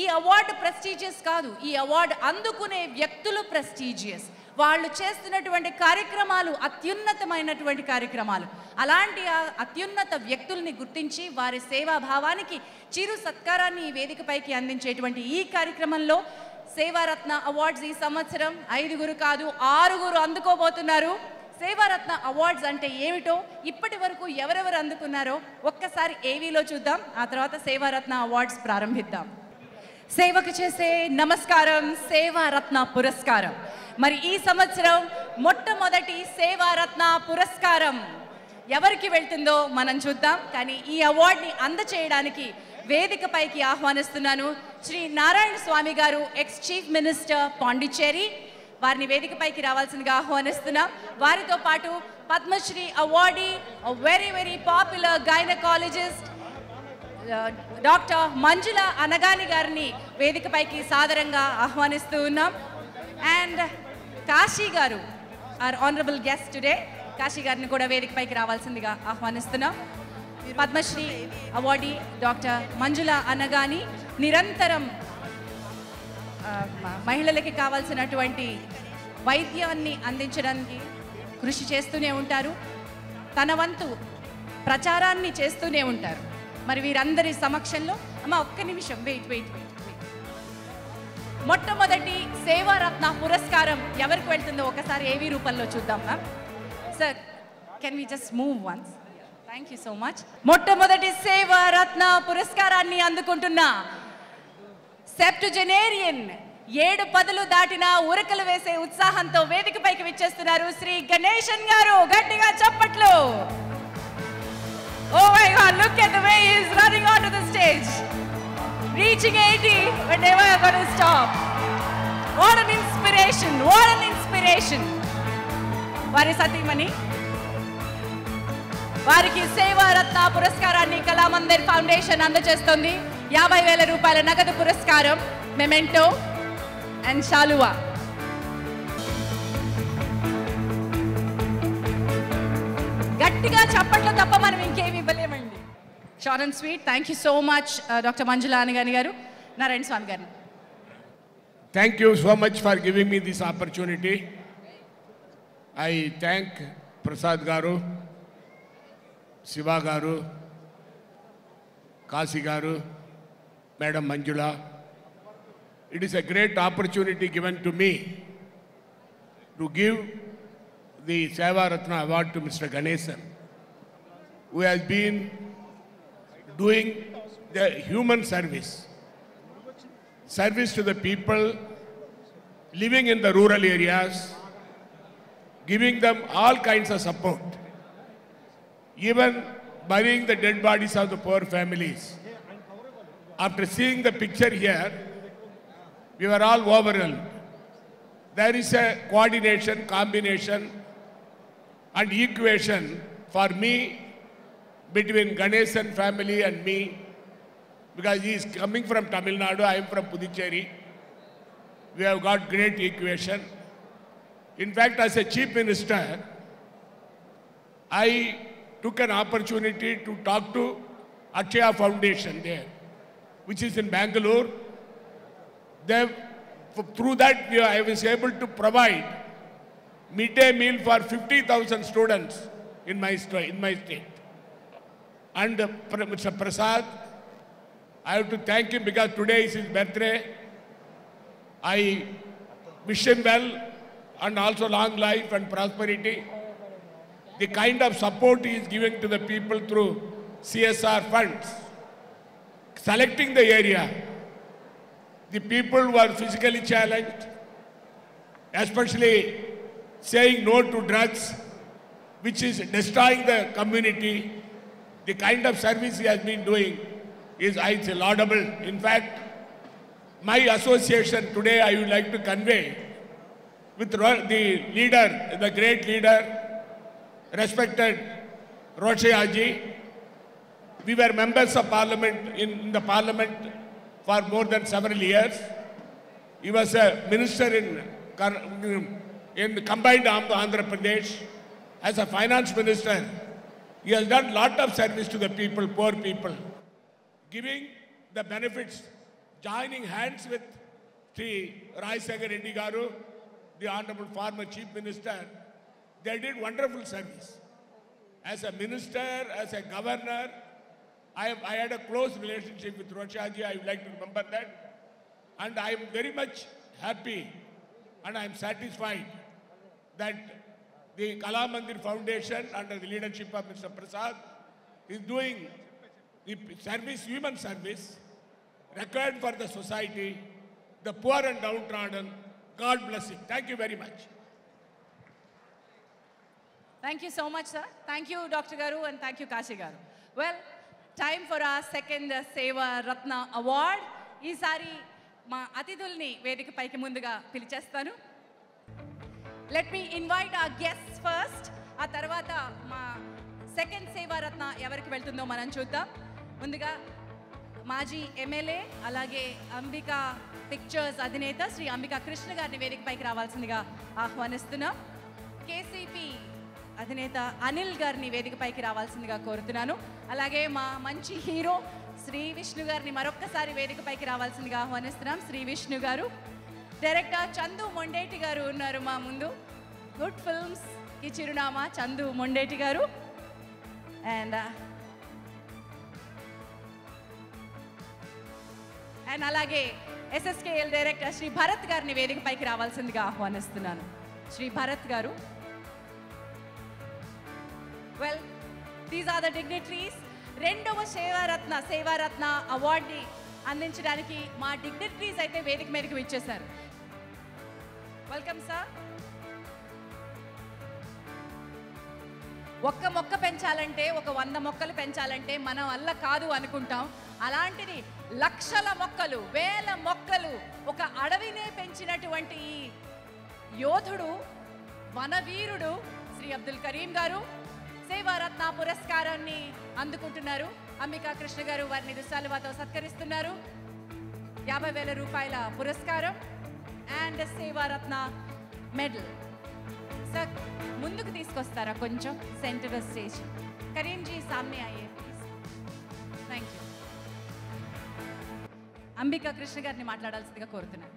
ఈ అవార్డు ప్రెస్టీజియస్ కాదు, ఈ అవార్డు అందుకునే వ్యక్తులు ప్రెస్టీజియస్. వాళ్ళు చేస్తున్నటువంటి కార్యక్రమాలు అత్యున్నతమైనటువంటి కార్యక్రమాలు. అలాంటి అత్యున్నత వ్యక్తుల్ని గుర్తించి వారి సేవాభావానికి చిరు సత్కారాన్ని ఈ వేదికపైకి అందించేటువంటి ఈ కార్యక్రమంలో సేవారత్న అవార్డ్స్ ఈ సంవత్సరం 5 కాదు 6 అందుకోబోతున్నారు. సేవారత్న అవార్డ్స్ అంటే ఏమిటో, ఇప్పటి వరకు ఎవరెవరు అందుకున్నారో ఒక్కసారి ఏవీలో చూద్దాం. ఆ తర్వాత సేవారత్న అవార్డ్స్ ప్రారంభిద్దాం. సేవకు చేసే నమస్కారం సేవారత్న పురస్కారం. మరి ఈ సంవత్సరం మొట్టమొదటి సేవారత్న పురస్కారం ఎవరికి వెళ్తుందో మనం చూద్దాం. కానీ ఈ అవార్డుని అందచేయడానికి వేదికపైకి ఆహ్వానిస్తున్నాను శ్రీ నారాయణ స్వామి గారు, ఎక్స్ చీఫ్ మినిస్టర్ పాండిచ్చేరి. వారిని వేదికపైకి రావాల్సిందిగా ఆహ్వానిస్తున్నాం. వారితో పాటు Padma Shri awardee, very very popular gynaecologist doctor Manjula Anagani గారిని వేదికపైకి సాదరంగా ఆహ్వానిస్తూ ఉన్నాం. And Kashi garu, our honourable guest today, Kashi గారిని కూడా వేదికపైకి రావాల్సిందిగా ఆహ్వానిస్తున్నాం. పద్మశ్రీ అవార్డీ డాక్టర్ మంజుల అనగాని నిరంతరం మహిళలకి కావాల్సినటువంటి వైద్యాన్ని అందించడానికి కృషి చేస్తూనే ఉంటారు. తన వంతు ప్రచారాన్ని చేస్తూనే ఉంటారు. మరి వీరందరి సమక్షంలో ఒక్క నిమిషం వెయిట్. మొట్టమొదటి సేవారత్న పురస్కారం ఎవరికి వెళ్తుందో ఒకసారి ఏవీ రూపంలో చూద్దాం. Ma'am sir, can we just move once? Thank you so much. మొట్టమొదటి సేవారత్న పురస్కారాన్ని అందుకుంటున్న సెప్టుజెనేరియన్, 7 పదులు దాటిన ఉరకలు వేసే ఉత్సాహంతో వేదికపైకి విచ్చేస్తున్నారు శ్రీ గణేశన్ గారు. గట్టిగా చప్పట్లు. Oh my God, look at the way he is running onto the stage. Reaching 80, but never going to stop. What an inspiration, what an inspiration. వారి సతీమణి, వారికి సేవారత్న పురస్కారాన్ని కళామందిర్ ఫౌండేషన్ అందజేస్తుంది. 50,000 రూపాయల నగదు పురస్కారం, మెమెంటో అండ్ షాలువా. గట్టిగా చప్పట్లు తప్ప మనం ఇంకేమి ఇవ్వలేమండి. Short and sweet. Thank you so much doctor Manjula Anagani garu. Narayana స్వామి గారు. Thank you so much for giving me this opportunity. I thank Prasad Garu, Shiva Garu, Kasi Garu, Madam Manjula. It is a great opportunity given to me to give the Seva Ratna Award to Mr. Ganesan, who has been doing the human service to the people living in the rural areas, giving them all kinds of support, even burying the dead bodies of the poor families. After seeing the picture here, we were all overwhelmed. There is a coordination, combination and equation for me between Ganesan family and me, because he is coming from Tamil Nadu, I am from Puducherry. We have got great equation. In fact, as a chief minister, I took an opportunity to talk to Akshaya Foundation there, which is in Bangalore. Through that, I was able to provide midday meal for 50,000 students in my state. And Mr. Prasad, I have to thank him because today is his birthday. I wish him well. and also long life and prosperity. The kind of support he is giving to the people through CSR funds, selecting the area, the people who are physically challenged, especially saying no to drugs, which is destroying the community. The kind of service he has been doing is laudable. In fact, my association today I would like to convey with the leader, the great leader, respected Rocheaji. We were members of parliament in the parliament for more than several years. He was a minister in combined Andhra Pradesh. As a finance minister, he has done a lot of service to the people, poor people, giving the benefits, joining hands with Sri Rajasekhar Reddy Garu, the Honorable former Chief Minister. They did wonderful service. As a minister, as a governor, I had a close relationship with Rochaji. I would like to remember that. And I am very much happy and I am satisfied that the Kala Mandir Foundation under the leadership of Mr. Prasad is doing the service, human service, required for the society, the poor and downtrodden. God bless it. Thank you very much. Thank you so much, sir. Thank you, Dr. Garu, and thank you, Kashi Garu. Well, time for our second Seva Ratna Award. Isari ma atidulni vedika paiki munduga pilichestanu. Let me invite our guests first. ఆ తర్వాత మా second సేవారత్న ఎవరికి వెళ్తుందో మనం చూద్దాం. ముందుగా మాజీ MLA అలాగే అంబికా పిక్చర్స్ అధినేత శ్రీ అంబికా కృష్ణ గారిని వేదికపైకి రావాల్సిందిగా ఆహ్వానిస్తున్నాం. కేసీపీ అధినేత అనిల్ గారిని వేదికపైకి రావాల్సిందిగా కోరుతున్నాను. అలాగే మా మంచి హీరో శ్రీ విష్ణు గారిని మరొక్కసారి వేదికపైకి రావాల్సిందిగా ఆహ్వానిస్తున్నాం. శ్రీ విష్ణు గారు, డైరెక్టర్ చందు మొండేటి గారు ఉన్నారు మా ముందు. గుడ్ ఫిల్మ్స్ కి చిరునామా చందు మొండేటి గారు. అండ్ అలాగే ఎస్ఎస్కేఎల్ డైరెక్టర్ శ్రీ భరత్ గారిని వేదికపైకి రావాల్సిందిగా ఆహ్వానిస్తున్నాను. శ్రీ భరత్ గారు. Well, these are the dignitaries. రెండవ సేవారత్న అవార్డుని అందించడానికి మా డిగ్నిటరీస్ అయితే వేదిక మీదకి విచ్చేశారు. Welcome sir. ఒక్క మొక్క పెంచాలంటే, ఒక 100 మొక్కలు పెంచాలంటే మన వల్ల కాదు అనుకుంటాం. అలాంటిది లక్షల మొక్కలు, వేల మొక్కలు, ఒక అడవినే పెంచినటువంటి ఈ యోధుడు, వనవీరుడు శ్రీ అబ్దుల్ కరీం గారు సేవారత్న పురస్కారాన్ని అందుకుంటున్నారు. అంబికా కృష్ణ గారు వారిని దుస్సాలువాతో సత్కరిస్తున్నారు. 50,000 రూపాయల పురస్కారం అండ్ సేవారత్న మెడల్. సార్ ముందుకు తీసుకొస్తారా కొంచెం, centre stage. Karim G సామ్నే Aaye please. Thank you. Ambika Krishna గారిని మాట్లాడాల్సిందిగా కోరుతున్నాను.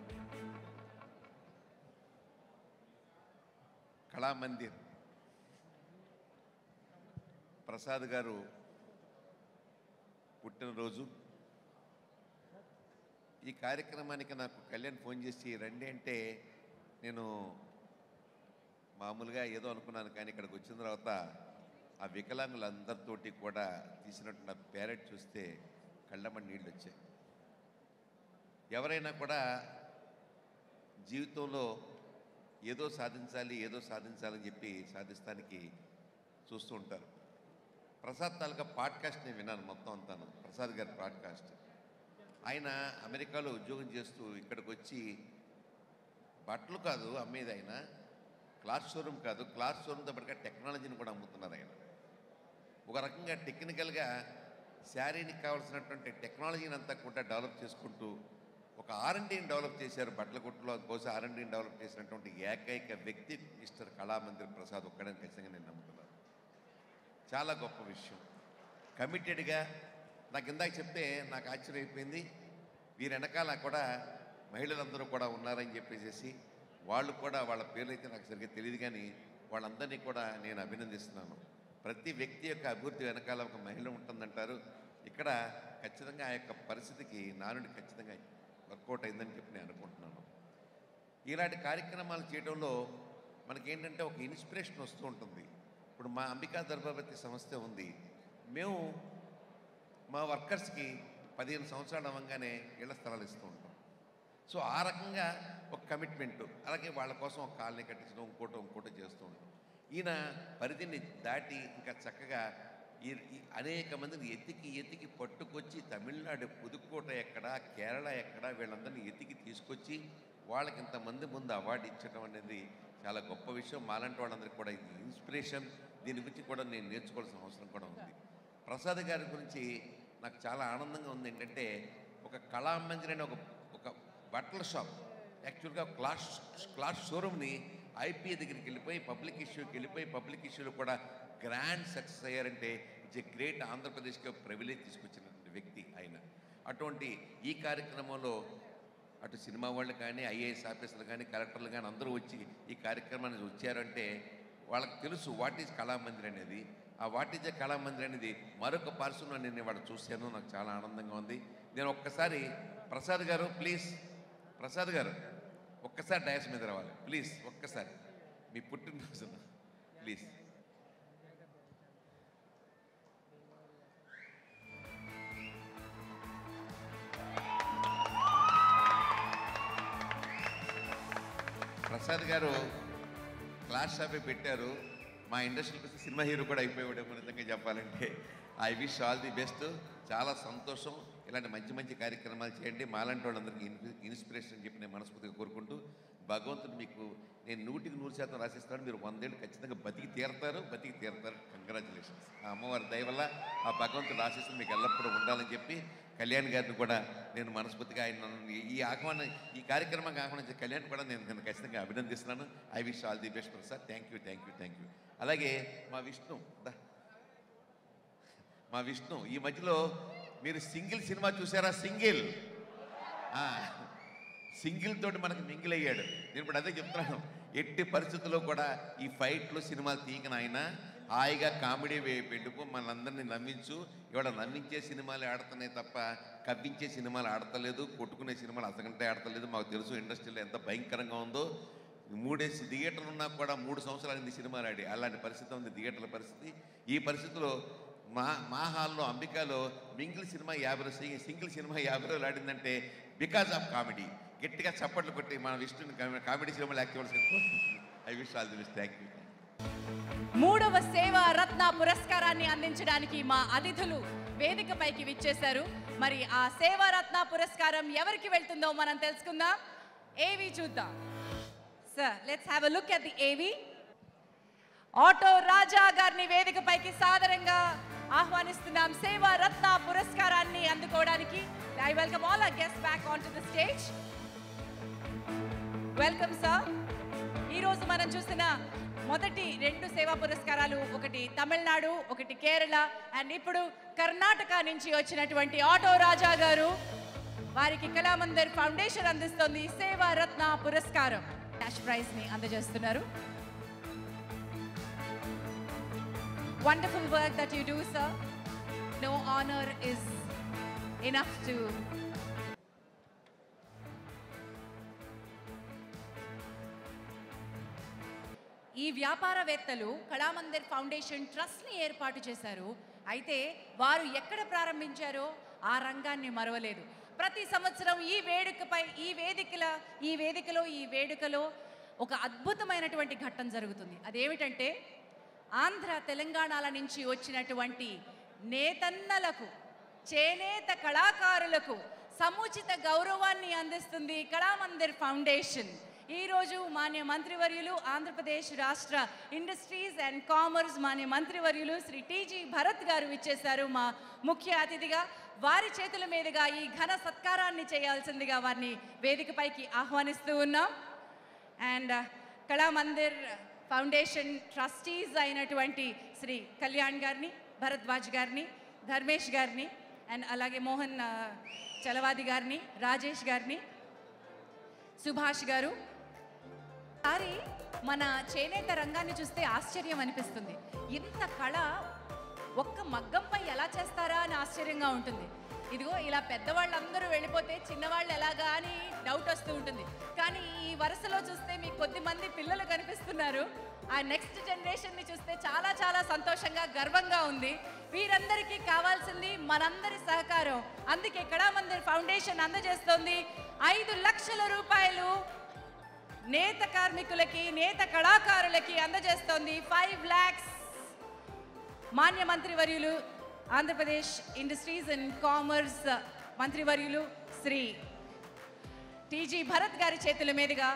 కళామందిర్ ప్రసాద్ గారు పుట్టినరోజు. ఈ కార్యక్రమానికి నాకు కళ్యాణ్ ఫోన్ చేసి రండి అంటే నేను మామూలుగా ఏదో అనుకున్నాను, కానీ ఇక్కడికి వచ్చిన తర్వాత ఆ వికలాంగులందరితోటి కూడా తీసినట్టు పేరెట్ చూస్తే కళ్ళమ్మని నీళ్ళు వచ్చాయి. ఎవరైనా కూడా జీవితంలో ఏదో సాధించాలని చెప్పి సాధిస్తానికి చూస్తూ ఉంటారు. ప్రసాద్ తాలూకా పాడ్కాస్ట్ నేను విన్నాను మొత్తం అంతాను, ప్రసాద్ గారి పాడ్కాస్ట్. ఆయన అమెరికాలో ఉద్యోగం చేస్తూ ఇక్కడికి వచ్చి బట్టలు కాదు అమ్మేది, ఆయన క్లాత్ షోరూమ్ కాదు, క్లాత్ షోరూమ్తో పాటుగా టెక్నాలజీని కూడా అమ్ముతున్నారు. ఆయన ఒక రకంగా టెక్నికల్గా శారీకి కావాల్సినటువంటి టెక్నాలజీని అంతా కూడా డెవలప్ చేసుకుంటూ ఒక R&Dని డెవలప్ చేశారు. బట్టల కొట్టులో బహుశా R&Dని డెవలప్ చేసినటువంటి ఏకైక వ్యక్తి మిస్టర్ కళామందిర్ ప్రసాద్ ఒక్కడని ఖచ్చితంగా నేను నమ్ముతున్నాను. చాలా గొప్ప విషయం. కమిటెడ్గా నాకు ఇందాక చెప్తే నాకు ఆశ్చర్యమైపోయింది. వీరి వెనకాల కూడా మహిళలందరూ కూడా ఉన్నారని చెప్పేసి, వాళ్ళు కూడా వాళ్ళ పేర్లు అయితే నాకు సరిగ్గా తెలియదు, కానీ వాళ్ళందరినీ కూడా నేను అభినందిస్తున్నాను. ప్రతి వ్యక్తి యొక్క అభివృద్ధి వెనకాల ఒక మహిళ ఉంటుందంటారు. ఇక్కడ ఖచ్చితంగా ఆ యొక్క పరిస్థితికి నానుడి ఖచ్చితంగా వర్కౌట్ అయిందని చెప్పి నేను అనుకుంటున్నాను. ఇలాంటి కార్యక్రమాలు చేయడంలో మనకేంటంటే ఒక ఇన్స్పిరేషన్ వస్తూ ఉంటుంది. ఇప్పుడు మా అంబికా దర్బావతి సంస్థ ఉంది. మేము మా వర్కర్స్కి 15 సంవత్సరాలు అవ్వగానే ఇళ్ల స్థలాలు ఇస్తూ ఉంటాం. సో ఆ రకంగా ఒక కమిట్మెంటు, అలాగే వాళ్ళ కోసం ఒక కాలనీ కట్టించడం, ఇంకోటో చేస్తూ ఉంటాం. ఈయన పరిధిని దాటి ఇంకా చక్కగా అనేక మందిని ఎతికి పట్టుకొచ్చి తమిళనాడు పుదుక్కోట ఎక్కడ, కేరళ ఎక్కడ, వీళ్ళందరినీ ఎతికి తీసుకొచ్చి వాళ్ళకి ఇంతమంది ముందు అవార్డు ఇచ్చడం అనేది చాలా గొప్ప విషయం. మాలాంటి వాళ్ళందరికీ కూడా ఇది ఇన్స్పిరేషన్. దీని గురించి కూడా నేను నేర్చుకోవాల్సిన అవసరం కూడా ఉంది. ప్రసాద్ గారి గురించి నాకు చాలా ఆనందంగా ఉంది. ఏంటంటే ఒక కళామంజరి అనే ఒక బట్టల షాప్, యాక్చువల్గా క్లాస్ షోరూమ్ని ఐపీఏ దగ్గరికి వెళ్ళిపోయి పబ్లిక్ ఇష్యూలో కూడా గ్రాండ్ సక్సెస్ అయ్యారంటే ఇట్స్ ఏ గ్రేట్. ఆంధ్రప్రదేశ్కి ప్రివిలేజ్ తీసుకొచ్చినటువంటి వ్యక్తి ఆయన. అటువంటి ఈ కార్యక్రమంలో అటు సినిమా వాళ్ళు కానీ, ఐఏఎస్ ఆఫీసర్లు కానీ, కలెక్టర్లు కానీ అందరూ వచ్చి ఈ కార్యక్రమానికి వచ్చారంటే వాళ్ళకి తెలుసు వాట్ ఈజ్ కళామందిర్ అనేది. ఆ వాట్ ఈజ్ ఏ కళామందిర్ అనేది మరొక పర్సన్లో నేను వాడు చూశాను. నాకు చాలా ఆనందంగా ఉంది. నేను ఒక్కసారి ప్రసాద్ గారు ప్లీజ్, ప్రసాద్ గారు ఒక్కసారి డయాస్ మీద రావాలి ప్లీజ్. ఒక్కసారి మీ పుట్టినరోజు ప్లీజ్. ప్రసాద్ గారు క్లాస్ షాపే పెట్టారు. మా ఇండస్ట్రీకి వస్తే సినిమా హీరో కూడా అయిపోయాడేమో నిజంగా చెప్పాలంటే. I wish all the best. చాలా సంతోషం. ఇలాంటి మంచి కార్యక్రమాలు చేయండి. మాలాంటి వాళ్ళందరికీ ఇన్స్పిరేషన్ అని చెప్పి నేను మనస్ఫూర్తిగా కోరుకుంటూ, భగవంతుడు మీకు నేను 100% రాసిస్తాను. మీరు 100 ఏళ్ళు ఖచ్చితంగా బతికి తీరతారు. కంగ్రాచులేషన్స్. ఆ అమ్మవారి దయ వల్ల ఆ భగవంతుడు ఆశీస్సులు మీకు ఎల్లప్పుడూ ఉండాలని చెప్పి కళ్యాణ్ గారిని కూడా నేను మనస్ఫూర్తిగా ఆయన ఈ కార్యక్రమానికి ఆహ్వానించే కళ్యాణ్ కూడా నేను ఖచ్చితంగా అభినందిస్తున్నాను. I wish all the best Prasad. Thank you. అలాగే మా విష్ణు ఈ మధ్యలో మీరు సింగిల్ సినిమా చూసారా? సింగిల్ తోటి మనకు మింగిల్ అయ్యాడు. నేను ఇప్పుడు అదే చెప్తున్నాను. ఎట్టి పరిస్థితుల్లో కూడా ఈ ఫైట్లు సినిమాలు తీయకన ఆయన హాయిగా కామెడీ పెట్టుకో మనందరినీ నవ్వించు. ఇవాళ నవ్వించే సినిమాలు ఆడుతున్నాయి తప్ప కవ్వించే సినిమాలు ఆడతలేదు. కొట్టుకునే సినిమాలు అసగంటే ఆడతలేదు. మాకు తెలుసు ఇండస్ట్రీలో ఎంత భయంకరంగా ఉందో. 3 థియేటర్లు ఉన్నా కూడా 3 సంవత్సరాలు సినిమాలు ఆడి అలాంటి పరిస్థితి ఉంది థియేటర్ల పరిస్థితి. ఈ పరిస్థితిలో మా హాల్లో అంబికాలో సింగిల్ సినిమా 50 రోజులు ఆడిందంటే బికాజ్ ఆఫ్ కామెడీ. గట్టిగా చప్పట్లు కొట్టి మన విష్ణుని కామెడీ సినిమాలు యాక్ట్ చేయాల్సి. I wish all the best. Thank you. 3వ సేవా రత్న పురస్కారాన్ని అందించడానికి మా అతిథులు వేదికపైకి విచ్చేశారు. మరి ఆ సేవా రత్న పురస్కారం ఎవరికి వెళ్తుందో మనం తెలుసుకుందాం. ఏవి చూద్దాం. Sir let's have a look at the ఏవి. ఆటో రాజా గారిని వేదికపైకి సాదరంగా ఆహ్వానిస్తున్నాం సేవా రత్న పురస్కారాన్ని అందుకోవడానికి. I welcome all our guests back on to the stage. Welcome sir. ఈరోజు మనం చూసిన మొదటి 2 సేవా పురస్కారాలు, ఒకటి తమిళనాడు, ఒకటి కేరళ, అండ్ ఇప్పుడు కర్ణాటక నుంచి వచ్చినటువంటి ఆటో రాజా గారు వారికి కళామందిర్ ఫౌండేషన్ అందిస్తోంది సేవా రత్న పురస్కారం. క్యాష్ ప్రైజ్ ని అందజేస్తున్నారు. Wonderful work that you do, sir. No honor is enough to ఈ వ్యాపారవేత్తలు కళామందిర్ ఫౌండేషన్ ట్రస్ట్ని ఏర్పాటు చేశారు. అయితే వారు ఎక్కడ ప్రారంభించారో ఆ రంగాన్ని మరవలేదు. ప్రతి సంవత్సరం ఈ వేడుకలో ఒక అద్భుతమైనటువంటి ఘట్టం జరుగుతుంది. అదేమిటంటే ఆంధ్ర తెలంగాణల నుంచి వచ్చినటువంటి నేతన్నలకు, చేనేత కళాకారులకు సముచిత గౌరవాన్ని అందిస్తుంది కళామందిర్ ఫౌండేషన్. ఈరోజు మాన్య మంత్రివర్యులు, ఆంధ్రప్రదేశ్ రాష్ట్ర ఇండస్ట్రీస్ అండ్ కామర్స్ మాన్య మంత్రివర్యులు శ్రీ టీజీ భరత్ గారు విచ్చేశారు మా ముఖ్య అతిథిగా. వారి చేతుల మీదుగా ఈ ఘన సత్కారాన్ని చేయాల్సిందిగా వారిని వేదికపైకి ఆహ్వానిస్తూ ఉన్నాం. అండ్ కళామందిర్ ఫౌండేషన్ ట్రస్టీస్ అయినటువంటి శ్రీ కళ్యాణ్ గారిని, భరద్వాజ్ గారిని, ధర్మేష్ గారిని, అండ్ అలాగే మోహన్ చలవాది గారిని, రాజేష్ గారిని, సుభాష్ గారు. మన చేనేత రంగాన్ని చూస్తే ఆశ్చర్యం అనిపిస్తుంది. ఇంత కళ ఒక్క మగ్గంపై ఎలా చేస్తారా అని ఆశ్చర్యంగా ఉంటుంది. ఇదిగో ఇలా పెద్దవాళ్ళందరూ వెళ్ళిపోతే చిన్నవాళ్ళు ఎలాగా అని డౌట్ వస్తూ ఉంటుంది. కానీ ఈ వరుసలో చూస్తే మీకు కొద్దిమంది పిల్లలు కనిపిస్తున్నారు. ఆ నెక్స్ట్ జనరేషన్ని చూస్తే చాలా చాలా సంతోషంగా గర్వంగా ఉంది. వీరందరికీ కావాల్సింది మనందరి సహకారం. అందుకే కళామందిర్ ఫౌండేషన్ అందజేస్తోంది 5 లక్షల రూపాయలు నేత కార్మికులకి, నేత కళాకారులకి అందజేస్తోంది. 5 lakhs మాన్య మంత్రివర్యులు, ఆంధ్రప్రదేశ్ ఇండస్ట్రీస్ అండ్ కామర్స్ మంత్రివర్యులు శ్రీ టీజీ భరత్ గారి చేతుల మీదుగా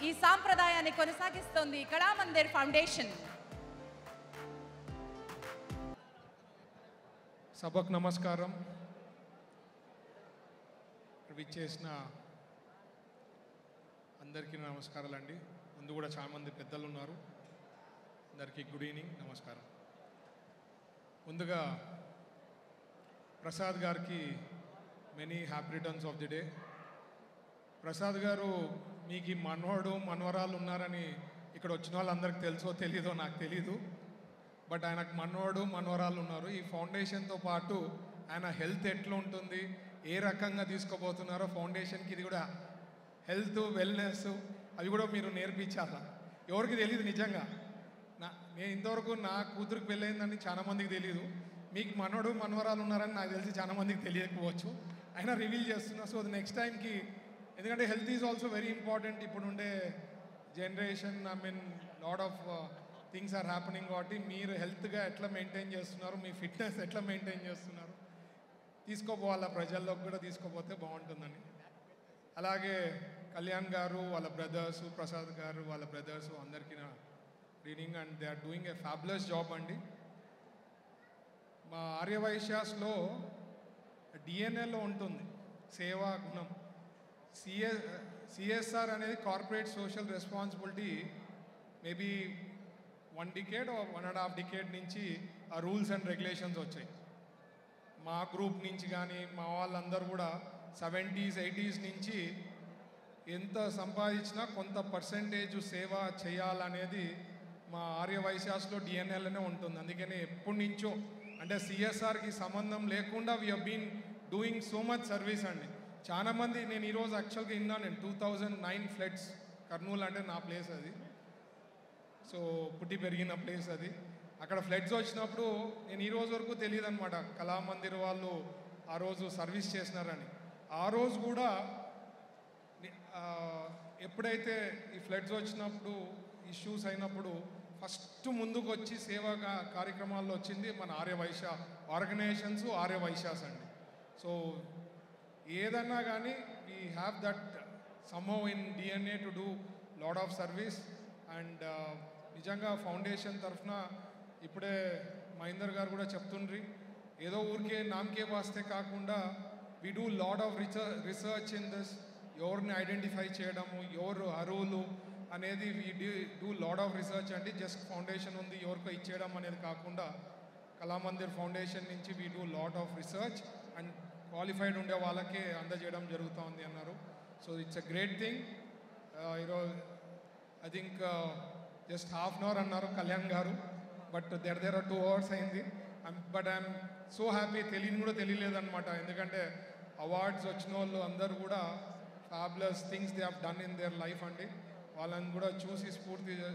ఈ సాంప్రదాయాన్ని కొనసాగిస్తోంది కళామందిర్ ఫౌండేషన్. సభకు నమస్కారం. విచ్చేసిన అందరికీ నమస్కారాలండి. ముందు కూడా చాలామంది పెద్దలు ఉన్నారు. అందరికీ గుడ్ ఈవినింగ్, నమస్కారం. ముందుగా ప్రసాద్ గారికి many happy returns of the day. Prasad గారు మీకు ఈ మనవడు మనవరాలు ఉన్నారని ఇక్కడ వచ్చిన వాళ్ళందరికీ తెలుసో తెలీదో నాకు తెలీదు. బట్ ఆయనకు మనవడు మనవరాలు ఉన్నారు. ఈ ఫౌండేషన్తో పాటు ఆయన హెల్త్ ఎట్లా ఉంటుంది, ఏ రకంగా తీసుకోబోతున్నారో ఫౌండేషన్కి ఇది కూడా హెల్త్ వెల్నెస్ అవి కూడా మీరు నేర్పించాలా. ఎవరికి తెలియదు నిజంగా. నేను ఇంతవరకు నా కూతురికి పెళ్ళయిందని చాలామందికి తెలియదు. మీకు మనవడు మనవరాలు ఉన్నారని నాకు తెలిసి చాలామందికి తెలియకపోవచ్చు. అయినా రివీల్ చేస్తున్నా. సో నెక్స్ట్ టైంకి, ఎందుకంటే health is also very important. ఇప్పుడు ఉండే generation, I mean lot of things are happening. కాబట్టి మీరు హెల్త్గా ఎట్లా మెయింటైన్ చేస్తున్నారు, మీ ఫిట్నెస్ ఎట్లా మెయింటైన్ చేస్తున్నారు తీసుకోపోవాలా, ప్రజల్లోకి కూడా తీసుకోపోతే బాగుంటుందని. అలాగే కళ్యాణ్ గారు వాళ్ళ బ్రదర్స్, ప్రసాద్ గారు వాళ్ళ బ్రదర్స్ అందరికీ నా reading and they are doing a fabulous job అండి. మా ఆర్యవైశ్యాస్లో డిఎన్ఏలో ఉంటుంది సేవా గుణం. సిఎస్ఆర్ అనేది corporate social responsibility. Maybe 1 decade or 1.5 decade నుంచి ఆ రూల్స్ అండ్ రెగ్యులేషన్స్ వచ్చాయి. మా గ్రూప్ నుంచి కానీ మా వాళ్ళందరూ కూడా 70s 80s నుంచి ఎంత సంపాదించినా కొంత పర్సెంటేజ్ సేవ చేయాలనేది మా ఆర్యవైశ్యాస్లో డిఎన్ఏలోనే ఉంటుంది. అందుకని ఎప్పటి నుంచో, అంటే సిఎస్ఆర్కి సంబంధం లేకుండా we have been doing so much service అండి. చాలామంది, నేను ఈరోజు యాక్చువల్గా విన్నాను, నేను 2009 ఫ్లడ్స్, కర్నూలు అంటే నా ప్లేస్ అది, సో పుట్టి పెరిగిన ప్లేస్ అది. అక్కడ ఫ్లడ్స్ వచ్చినప్పుడు నేను ఈ రోజు వరకు తెలియదు అనమాట కళామందిర్ వాళ్ళు ఆ రోజు సర్వీస్ చేసినారని. ఆ రోజు కూడా ఎప్పుడైతే ఈ ఫ్లడ్స్ వచ్చినప్పుడు, ఇష్యూస్ అయినప్పుడు ఫస్ట్ ముందుకు వచ్చి సేవా కార్యక్రమాల్లో వచ్చింది మన ఆర్యవైశ్య ఆర్గనైజేషన్స్, ఆర్యవైశ్యాస్ అండి. సో ఏదన్నా కానీ we have that somehow in DNA to do lot of service. And నిజంగా ఫౌండేషన్ తరఫున ఇప్పుడే మహేందర్ గారు కూడా చెప్తుండ్రి, ఏదో ఊరికే నామకే వాస్తే కాకుండా we do lot of research in this. ఎవరిని ఐడెంటిఫై చేయడము, ఎవరు అరువులు అనేది we do lot of research అండి. జస్ట్ ఫౌండేషన్ ఉంది ఎవరికో ఇచ్చేయడం అనేది కాకుండా కళామందిర్ ఫౌండేషన్ నుంచి we do lot of research and qualified ఉండే వాళ్ళకే అందజేయడం జరుగుతూ ఉంది అన్నారు. So it's a great thing. ఈరోజు I think just half an hour అన్నారు Kalyan garu, but there are 2 hours అయింది. But I'm so happy. తెలియని కూడా తెలియలేదన్నమాట. ఎందుకంటే అవార్డ్స్ వచ్చిన వాళ్ళు అందరూ కూడా fabulous things they have done in their life అండి. వాళ్ళని కూడా చూసి స్ఫూర్తిగా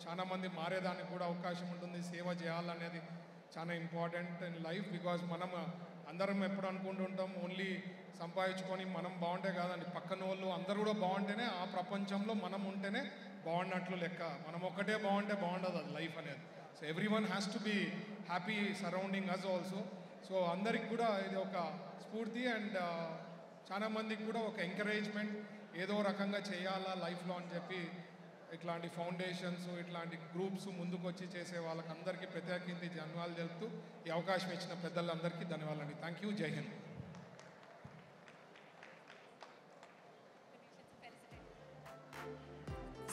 చాలామంది మారేదానికి కూడా అవకాశం ఉంటుంది. సేవ చేయాలనేది చాలా ఇంపార్టెంట్ ఇన్ లైఫ్. బికాజ్ మనం అందరం ఎప్పుడు అనుకుంటుంటాం ఓన్లీ సంపాదించుకొని మనం బాగుంటే కాదండి, పక్కన వాళ్ళు అందరూ కూడా బాగుంటేనే ఆ ప్రపంచంలో మనం ఉంటేనే బాగున్నట్లు లెక్క. మనం ఒక్కటే బాగుంటే బాగుండదు అది లైఫ్ అనేది. So everyone has to be happy surrounding us also. సో అందరికి కూడా ఇది ఒక స్ఫూర్తి అండ్ చాలా మందికి కూడా ఒక ఎంకరేజ్మెంట్, ఏదో రకంగా చేయాలా లైఫ్లో అని చెప్పి ఇట్లాంటి ఫౌండేషన్స్, ఇట్లాంటి గ్రూప్స్ ముందుకు వచ్చి చేసే వాళ్ళకి అందరికీ ప్రత్యేకించి ధన్యవాదాలు తెలుపుతూ ఈ అవకాశం ఇచ్చిన పెద్దలందరికీ ధన్యవాదాలండి. Thank you. జై హింద్.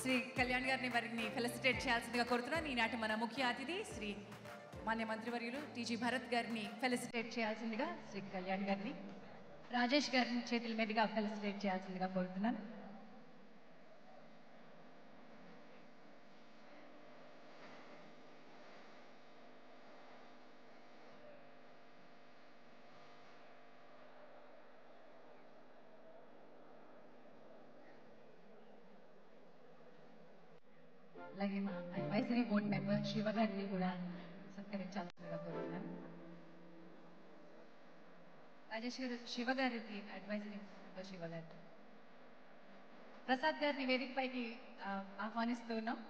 శ్రీ కళ్యాణ్ గారిని వారిని ఫెలిసిటేట్ చేయాల్సిందిగా కోరుతున్నాను. ఈనాటి మన ముఖ్య అతిథి శ్రీ మాన్య మంత్రివర్యులు టీజీ భరత్ గారిని ఫెలిసిటేట్ చేయాల్సిందిగా శ్రీ కళ్యాణ్ గారిని రాజేష్ గారిని చేతుల మీదుగా ఫెలిసిటేట్ చేయాల్సిందిగా కోరుతున్నాను. అలాగే మా అడ్వైజరీ బోర్డ్ మెంబర్ శివ గారిని కూడా సత్కరించాల్సిందిగా కోరుతున్నాను. రాజేష్ గారు, శివ గారికి అడ్వైజరీ మెంబర్ శివ గారు. ప్రసాద్ గారిని వేదికపైకి ఆహ్వానిస్తూ ఉన్నాం.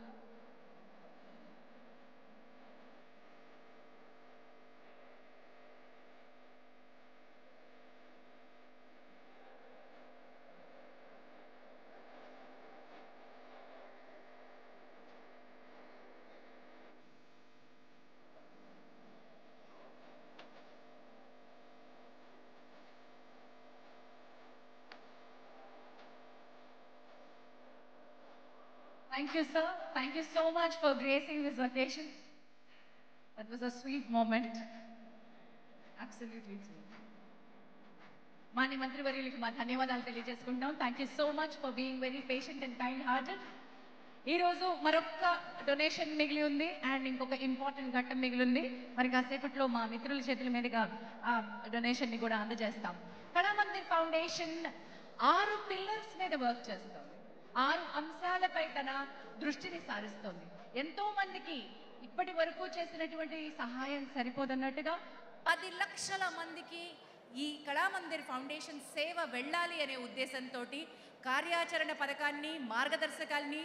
Thank you, sir. Thank you so much for gracing this occasion. That was a sweet moment. Absolutely sweet. Manya మంత్రివర్యులకి మా ధన్యవాదాలు తెలియజేసుకుంటాం. Thank you so much for being very patient and kind hearted. ఈరోజు మరొక డొనేషన్ మిగిలి ఉంది అండ్ ఇంకొక important ఘట్టం మిగిలి ఉంది. మరి కాసేపట్లో మా మిత్రుల చేతుల మీదుగా ఆ డొనేషన్ని కూడా అందజేస్తాం. కళామందిర్ ఫౌండేషన్ 6 పిల్లర్స్ మీద వర్క్ చేస్తాం. 6 అంశాలపై తన దృష్టిని సారిస్తోంది. ఎంతో మందికి ఇప్పటి వరకు చేసినటువంటి సహాయం సరిపోదన్నట్టుగా 10 లక్షల మందికి ఈ కళామందిర్ ఫౌండేషన్ సేవ వెళ్ళాలి అనే ఉద్దేశంతో కార్యాచరణ పథకాన్ని మార్గదర్శకాల్ని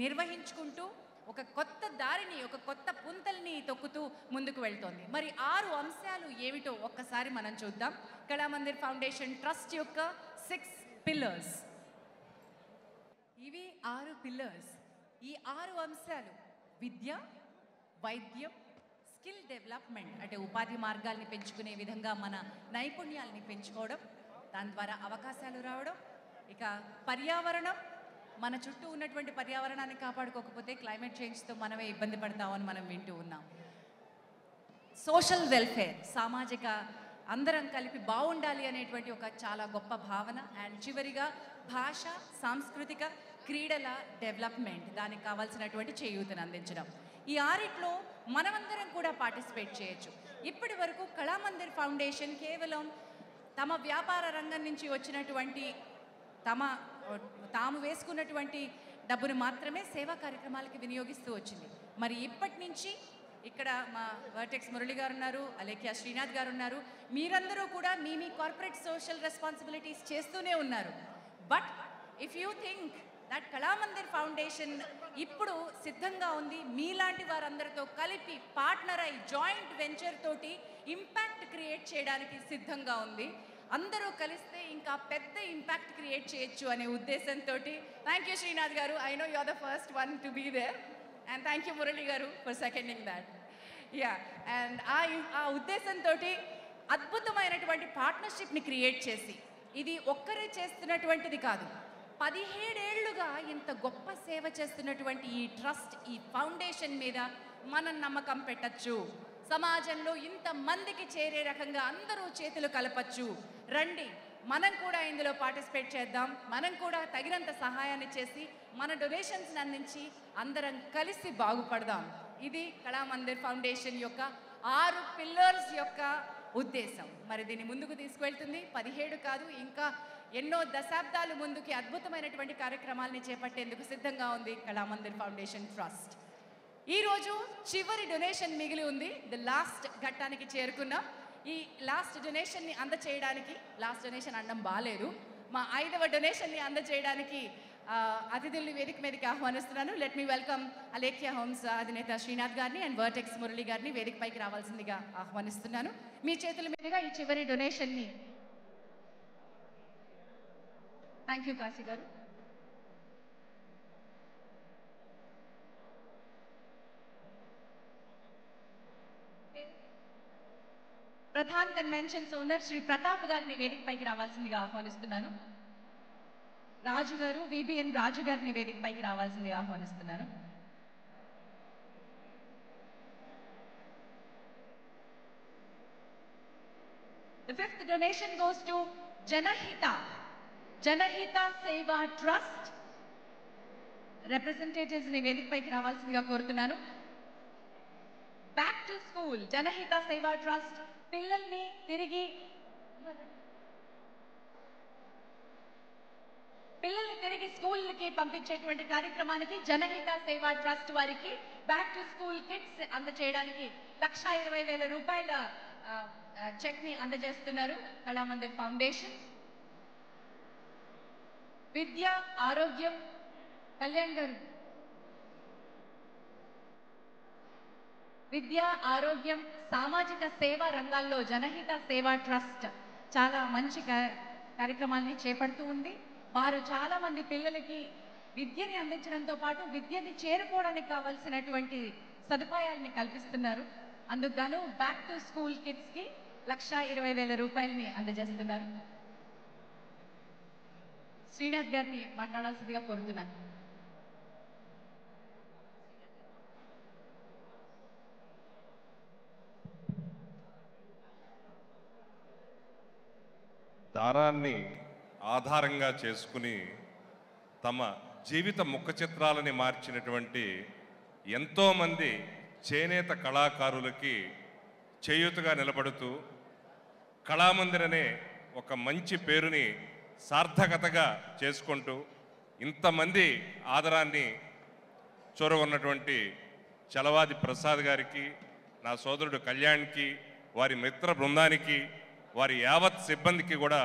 నిర్వహించుకుంటూ ఒక కొత్త దారిని ఒక కొత్త పుంతల్ని తొక్కుతూ ముందుకు వెళ్తోంది. మరి 6 అంశాలు ఏమిటో ఒక్కసారి మనం చూద్దాం. కళామందిర్ ఫౌండేషన్ ట్రస్ట్ యొక్క 6 పిల్లర్స్. ఇవి 6 పిల్లర్స్. ఈ 6 అంశాలు విద్య, వైద్యం, స్కిల్ డెవలప్మెంట్ అంటే ఉపాధి మార్గాల్ని పెంచుకునే విధంగా మన నైపుణ్యాలని పెంచుకోవడం, దాని ద్వారా అవకాశాలు రావడం, ఇక పర్యావరణం, మన చుట్టూ ఉన్నటువంటి పర్యావరణాన్ని కాపాడుకోకపోతే క్లైమేట్ చేంజ్తో మనమే ఇబ్బంది పడతామని మనం వింటూ ఉన్నాం. సోషల్ వెల్ఫేర్, సామాజిక అందరం కలిపి బాగుండాలి అనేటువంటి ఒక చాలా గొప్ప భావన. అండ్ చివరిగా భాష, సాంస్కృతిక, క్రీడల డెవలప్మెంట్, దానికి కావాల్సినటువంటి చేయూతను అందించడం. ఈ 6లో మనమందరం కూడా పార్టిసిపేట్ చేయొచ్చు. ఇప్పటి వరకు కళామందిర్ ఫౌండేషన్ కేవలం తమ వ్యాపార రంగం నుంచి వచ్చినటువంటి తాము వేసుకున్నటువంటి డబ్బును మాత్రమే సేవా కార్యక్రమాలకి వినియోగిస్తూ వచ్చింది. మరి ఇప్పటి నుంచి ఇక్కడ మా వర్టెక్స్ మురళి గారు ఉన్నారు, అలేఖ్య శ్రీనాథ్ గారు ఉన్నారు. మీరందరూ కూడా మీ కార్పొరేట్ సోషల్ రెస్పాన్సిబిలిటీస్ చేస్తూనే ఉన్నారు. But if you think that Kalamandir foundation ఇప్పుడు సిద్ధంగా ఉంది మీలాంటి వారందరితో కలిపి పార్ట్నర్ అయి జాయింట్ వెంచర్ తోటి ఇంపాక్ట్ క్రియేట్ చేయడానికి సిద్ధంగా ఉంది. అందరూ కలిస్తే ఇంకా పెద్ద ఇంపాక్ట్ క్రియేట్ చేయొచ్చు అనే ఉద్దేశంతో థ్యాంక్ యూ శ్రీనాథ్ గారు. I know you are the first one to be there and thank you Murali గారు for seconding that. Yeah, and ఆ ఉద్దేశంతో అద్భుతమైనటువంటి పార్ట్నర్షిప్ని క్రియేట్ చేసి, ఇది ఒక్కరే చేస్తున్నటువంటిది కాదు, 17 ఏళ్లుగా ఇంత గొప్ప సేవ చేస్తున్నటువంటి ఈ ట్రస్ట్, ఈ ఫౌండేషన్ మీద మనం నమ్మకం పెట్టచ్చు. సమాజంలో ఇంతమందికి చేరే రకంగా అందరూ చేతులు కలపచ్చు. రండి, మనం కూడా ఇందులో పార్టిసిపేట్ చేద్దాం. మనం కూడా తగినంత సహాయాన్ని చేసి మన డొనేషన్స్ అందించి అందరం కలిసి బాగుపడదాం. ఇది కళామందిర్ ఫౌండేషన్ యొక్క 6 పిల్లర్స్ యొక్క ఉద్దేశం. మరి దీన్ని ముందుకు తీసుకువెళ్తుంది 17 కాదు, ఇంకా ఎన్నో దశాబ్దాలు ముందుకి అద్భుతమైనటువంటి కార్యక్రమాలని చేపట్టేందుకు సిద్ధంగా ఉంది కళామందిర్ ఫౌండేషన్ ట్రస్ట్. ఈరోజు చివరి డొనేషన్ మిగిలి ఉంది. ది లాస్ట్ ఘట్టానికి చేరుకున్నాం. ఈ లాస్ట్ డొనేషన్ని అందచేయడానికి, లాస్ట్ డొనేషన్ అనడం బాలేదు, మా 5వ డొనేషన్ని అందచేయడానికి అతిథుల్ని వేదిక మీదకి ఆహ్వానిస్తున్నాను. Let me welcome Alekhya homes అధినేత శ్రీనాథ్ గారిని అండ్ వర్టెక్స్ మురళి గారిని వేదికపైకి రావాల్సిందిగా ఆహ్వానిస్తున్నాను. మీ చేతుల మీదుగా ఈ చివరి డొనేషన్ని. థ్యాంక్ యూ కాశీ గారు. ప్రధాన్ కన్వెన్షన్స్ ఓనర్ శ్రీ ప్రతాప్ గారిని వేదికపైకి రావాల్సిందిగా ఆహ్వానిస్తున్నాను. రాజు గారు, విబిఎన్ రాజు గారిని వేదికపైకి రావాల్సిందిగా ఆహ్వానిస్తున్నాను. The 5th donation goes to Janahita Seva Trust. Representatives ని వేదికపైకి రావాల్సిందిగా కోరుతున్నాను. బ్యాక్ టు స్కూల్ జనహిత సేవా ట్రస్ట్ పిల్లల్ని తిరిగి తిరిగి స్కూల్కి పంపించేటువంటి కార్యక్రమానికి జనహిత సేవా ట్రస్ట్ వారికి బ్యాక్ టు స్కూల్ కిట్స్ అందజేయడానికి 1,20,000 రూపాయల చెక్ ని అందజేస్తున్నారు కళామందిర్ ఫౌండేషన్. విద్య ఆరోగ్యం కళ్యాణ్ గారు, విద్య ఆరోగ్యం సామాజిక సేవా రంగాల్లో జనహిత సేవా ట్రస్ట్ చాలా మంచి కార్యక్రమాల్ని చేపడుతూ ఉంది. వారు చాలా మంది పిల్లలకి విద్యని అందించడంతో పాటు విద్యని చేరుకోవడానికి కావాల్సినటువంటి సదుపాయాలని కల్పిస్తున్నారు. అందుకు గాను బ్యాక్ టు స్కూల్ కిడ్స్ కి 1,20,000 రూపాయలని అందజేస్తున్నారు. శ్రీనాథ్ గారిని మాట్లాడాల్సిందిగా కోరుతున్నాను. దారాన్ని ఆధారంగా చేసుకుని తమ జీవిత ముఖ చిత్రాలని మార్చినటువంటి ఎంతోమంది చేనేత కళాకారులకి చేయూతగా నిలబడుతూ కళామందిర్ అనే ఒక మంచి పేరుని సార్థకతగా చేసుకుంటూ ఇంతమంది ఆదరాన్ని చూరగొన్నటువంటి చలవాది ప్రసాద్ గారికి, నా సోదరుడు కళ్యాణ్కి, వారి మిత్ర బృందానికి, వారి యావత్ సిబ్బందికి కూడా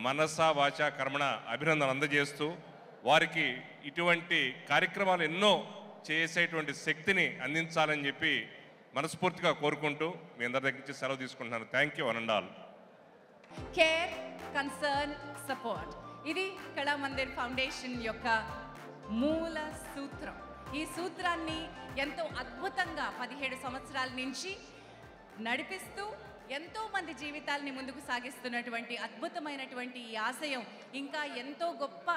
మనసా వాచా కర్మణ అభినందనలు అందజేస్తూ వారికి ఇటువంటి కార్యక్రమాలు ఎన్నో చేసేటువంటి శక్తిని అందించాలని చెప్పి మనస్ఫూర్తిగా కోరుకుంటూ మీ అందరి దగ్గర నుంచి సెలవు తీసుకుంటున్నాను. Thank you one all. Care, concern, support, ఇది కళామందిర్ ఫౌండేషన్ యొక్క మూల సూత్రం. ఈ సూత్రాన్ని ఎంతో అద్భుతంగా 17 సంవత్సరాల నుంచి నడిపిస్తూ ఎంతో మంది జీవితాలని ముందుకు సాగిస్తున్నటువంటి అద్భుతమైనటువంటి ఈ ఆశయం ఇంకా ఎంతో గొప్ప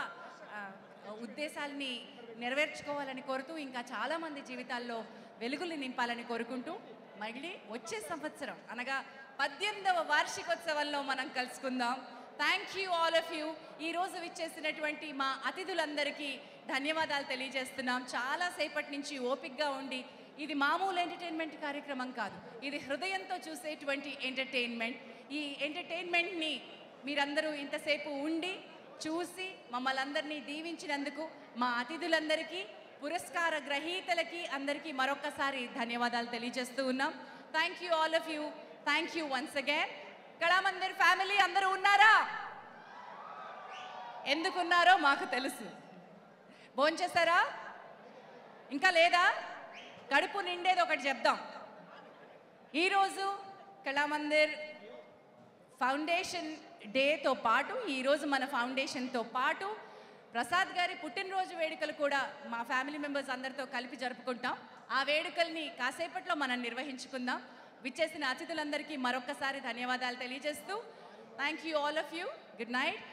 ఉద్దేశాలని నెరవేర్చుకోవాలని కోరుతూ ఇంకా చాలామంది జీవితాల్లో వెలుగులు నింపాలని కోరుకుంటూ మళ్ళీ వచ్చే సంవత్సరం అనగా 18వ వార్షికోత్సవంలో మనం కలుసుకుందాం. Thank you all of you. ఈరోజు విచ్చేసినటువంటి మా అతిథులందరికీ ధన్యవాదాలు తెలియజేస్తున్నాం. చాలాసేపటి నుంచి ఓపికగా ఉండి, ఇది మామూలు ఎంటర్టైన్మెంట్ కార్యక్రమం కాదు, ఇది హృదయంతో చూసేటువంటి ఎంటర్టైన్మెంట్. ఈ ఎంటర్టైన్మెంట్ని మీరందరూ ఇంతసేపు ఉండి చూసి మమ్మల్ని అందరినీ దీవించినందుకు మా అతిథులందరికీ, పురస్కార గ్రహీతలకి అందరికీ మరొకసారి ధన్యవాదాలు తెలియజేస్తూ ఉన్నాం. Thank you all of you. Thank you once again. Kalamandir family అందరూ ఉన్నారా? ఎందుకున్నారో మాకు తెలుసు. భోంచేశారా? ఇంకా లేదా? కడుపు నిండేది ఒకటి చెప్దాం. ఈరోజు కళామందిర్ ఫౌండేషన్ డేతో పాటు, ఈరోజు మన ఫౌండేషన్తో పాటు ప్రసాద్ గారి పుట్టినరోజు వేడుకలు కూడా మా ఫ్యామిలీ మెంబర్స్ అందరితో కలిపి జరుపుకుంటాం. ఆ వేడుకల్ని కాసేపట్లో మనం నిర్వహించుకుందాం. విచ్చేసిన అతిథులందరికీ మరొక్కసారి ధన్యవాదాలు తెలియజేస్తూ thank you all of you. Good night.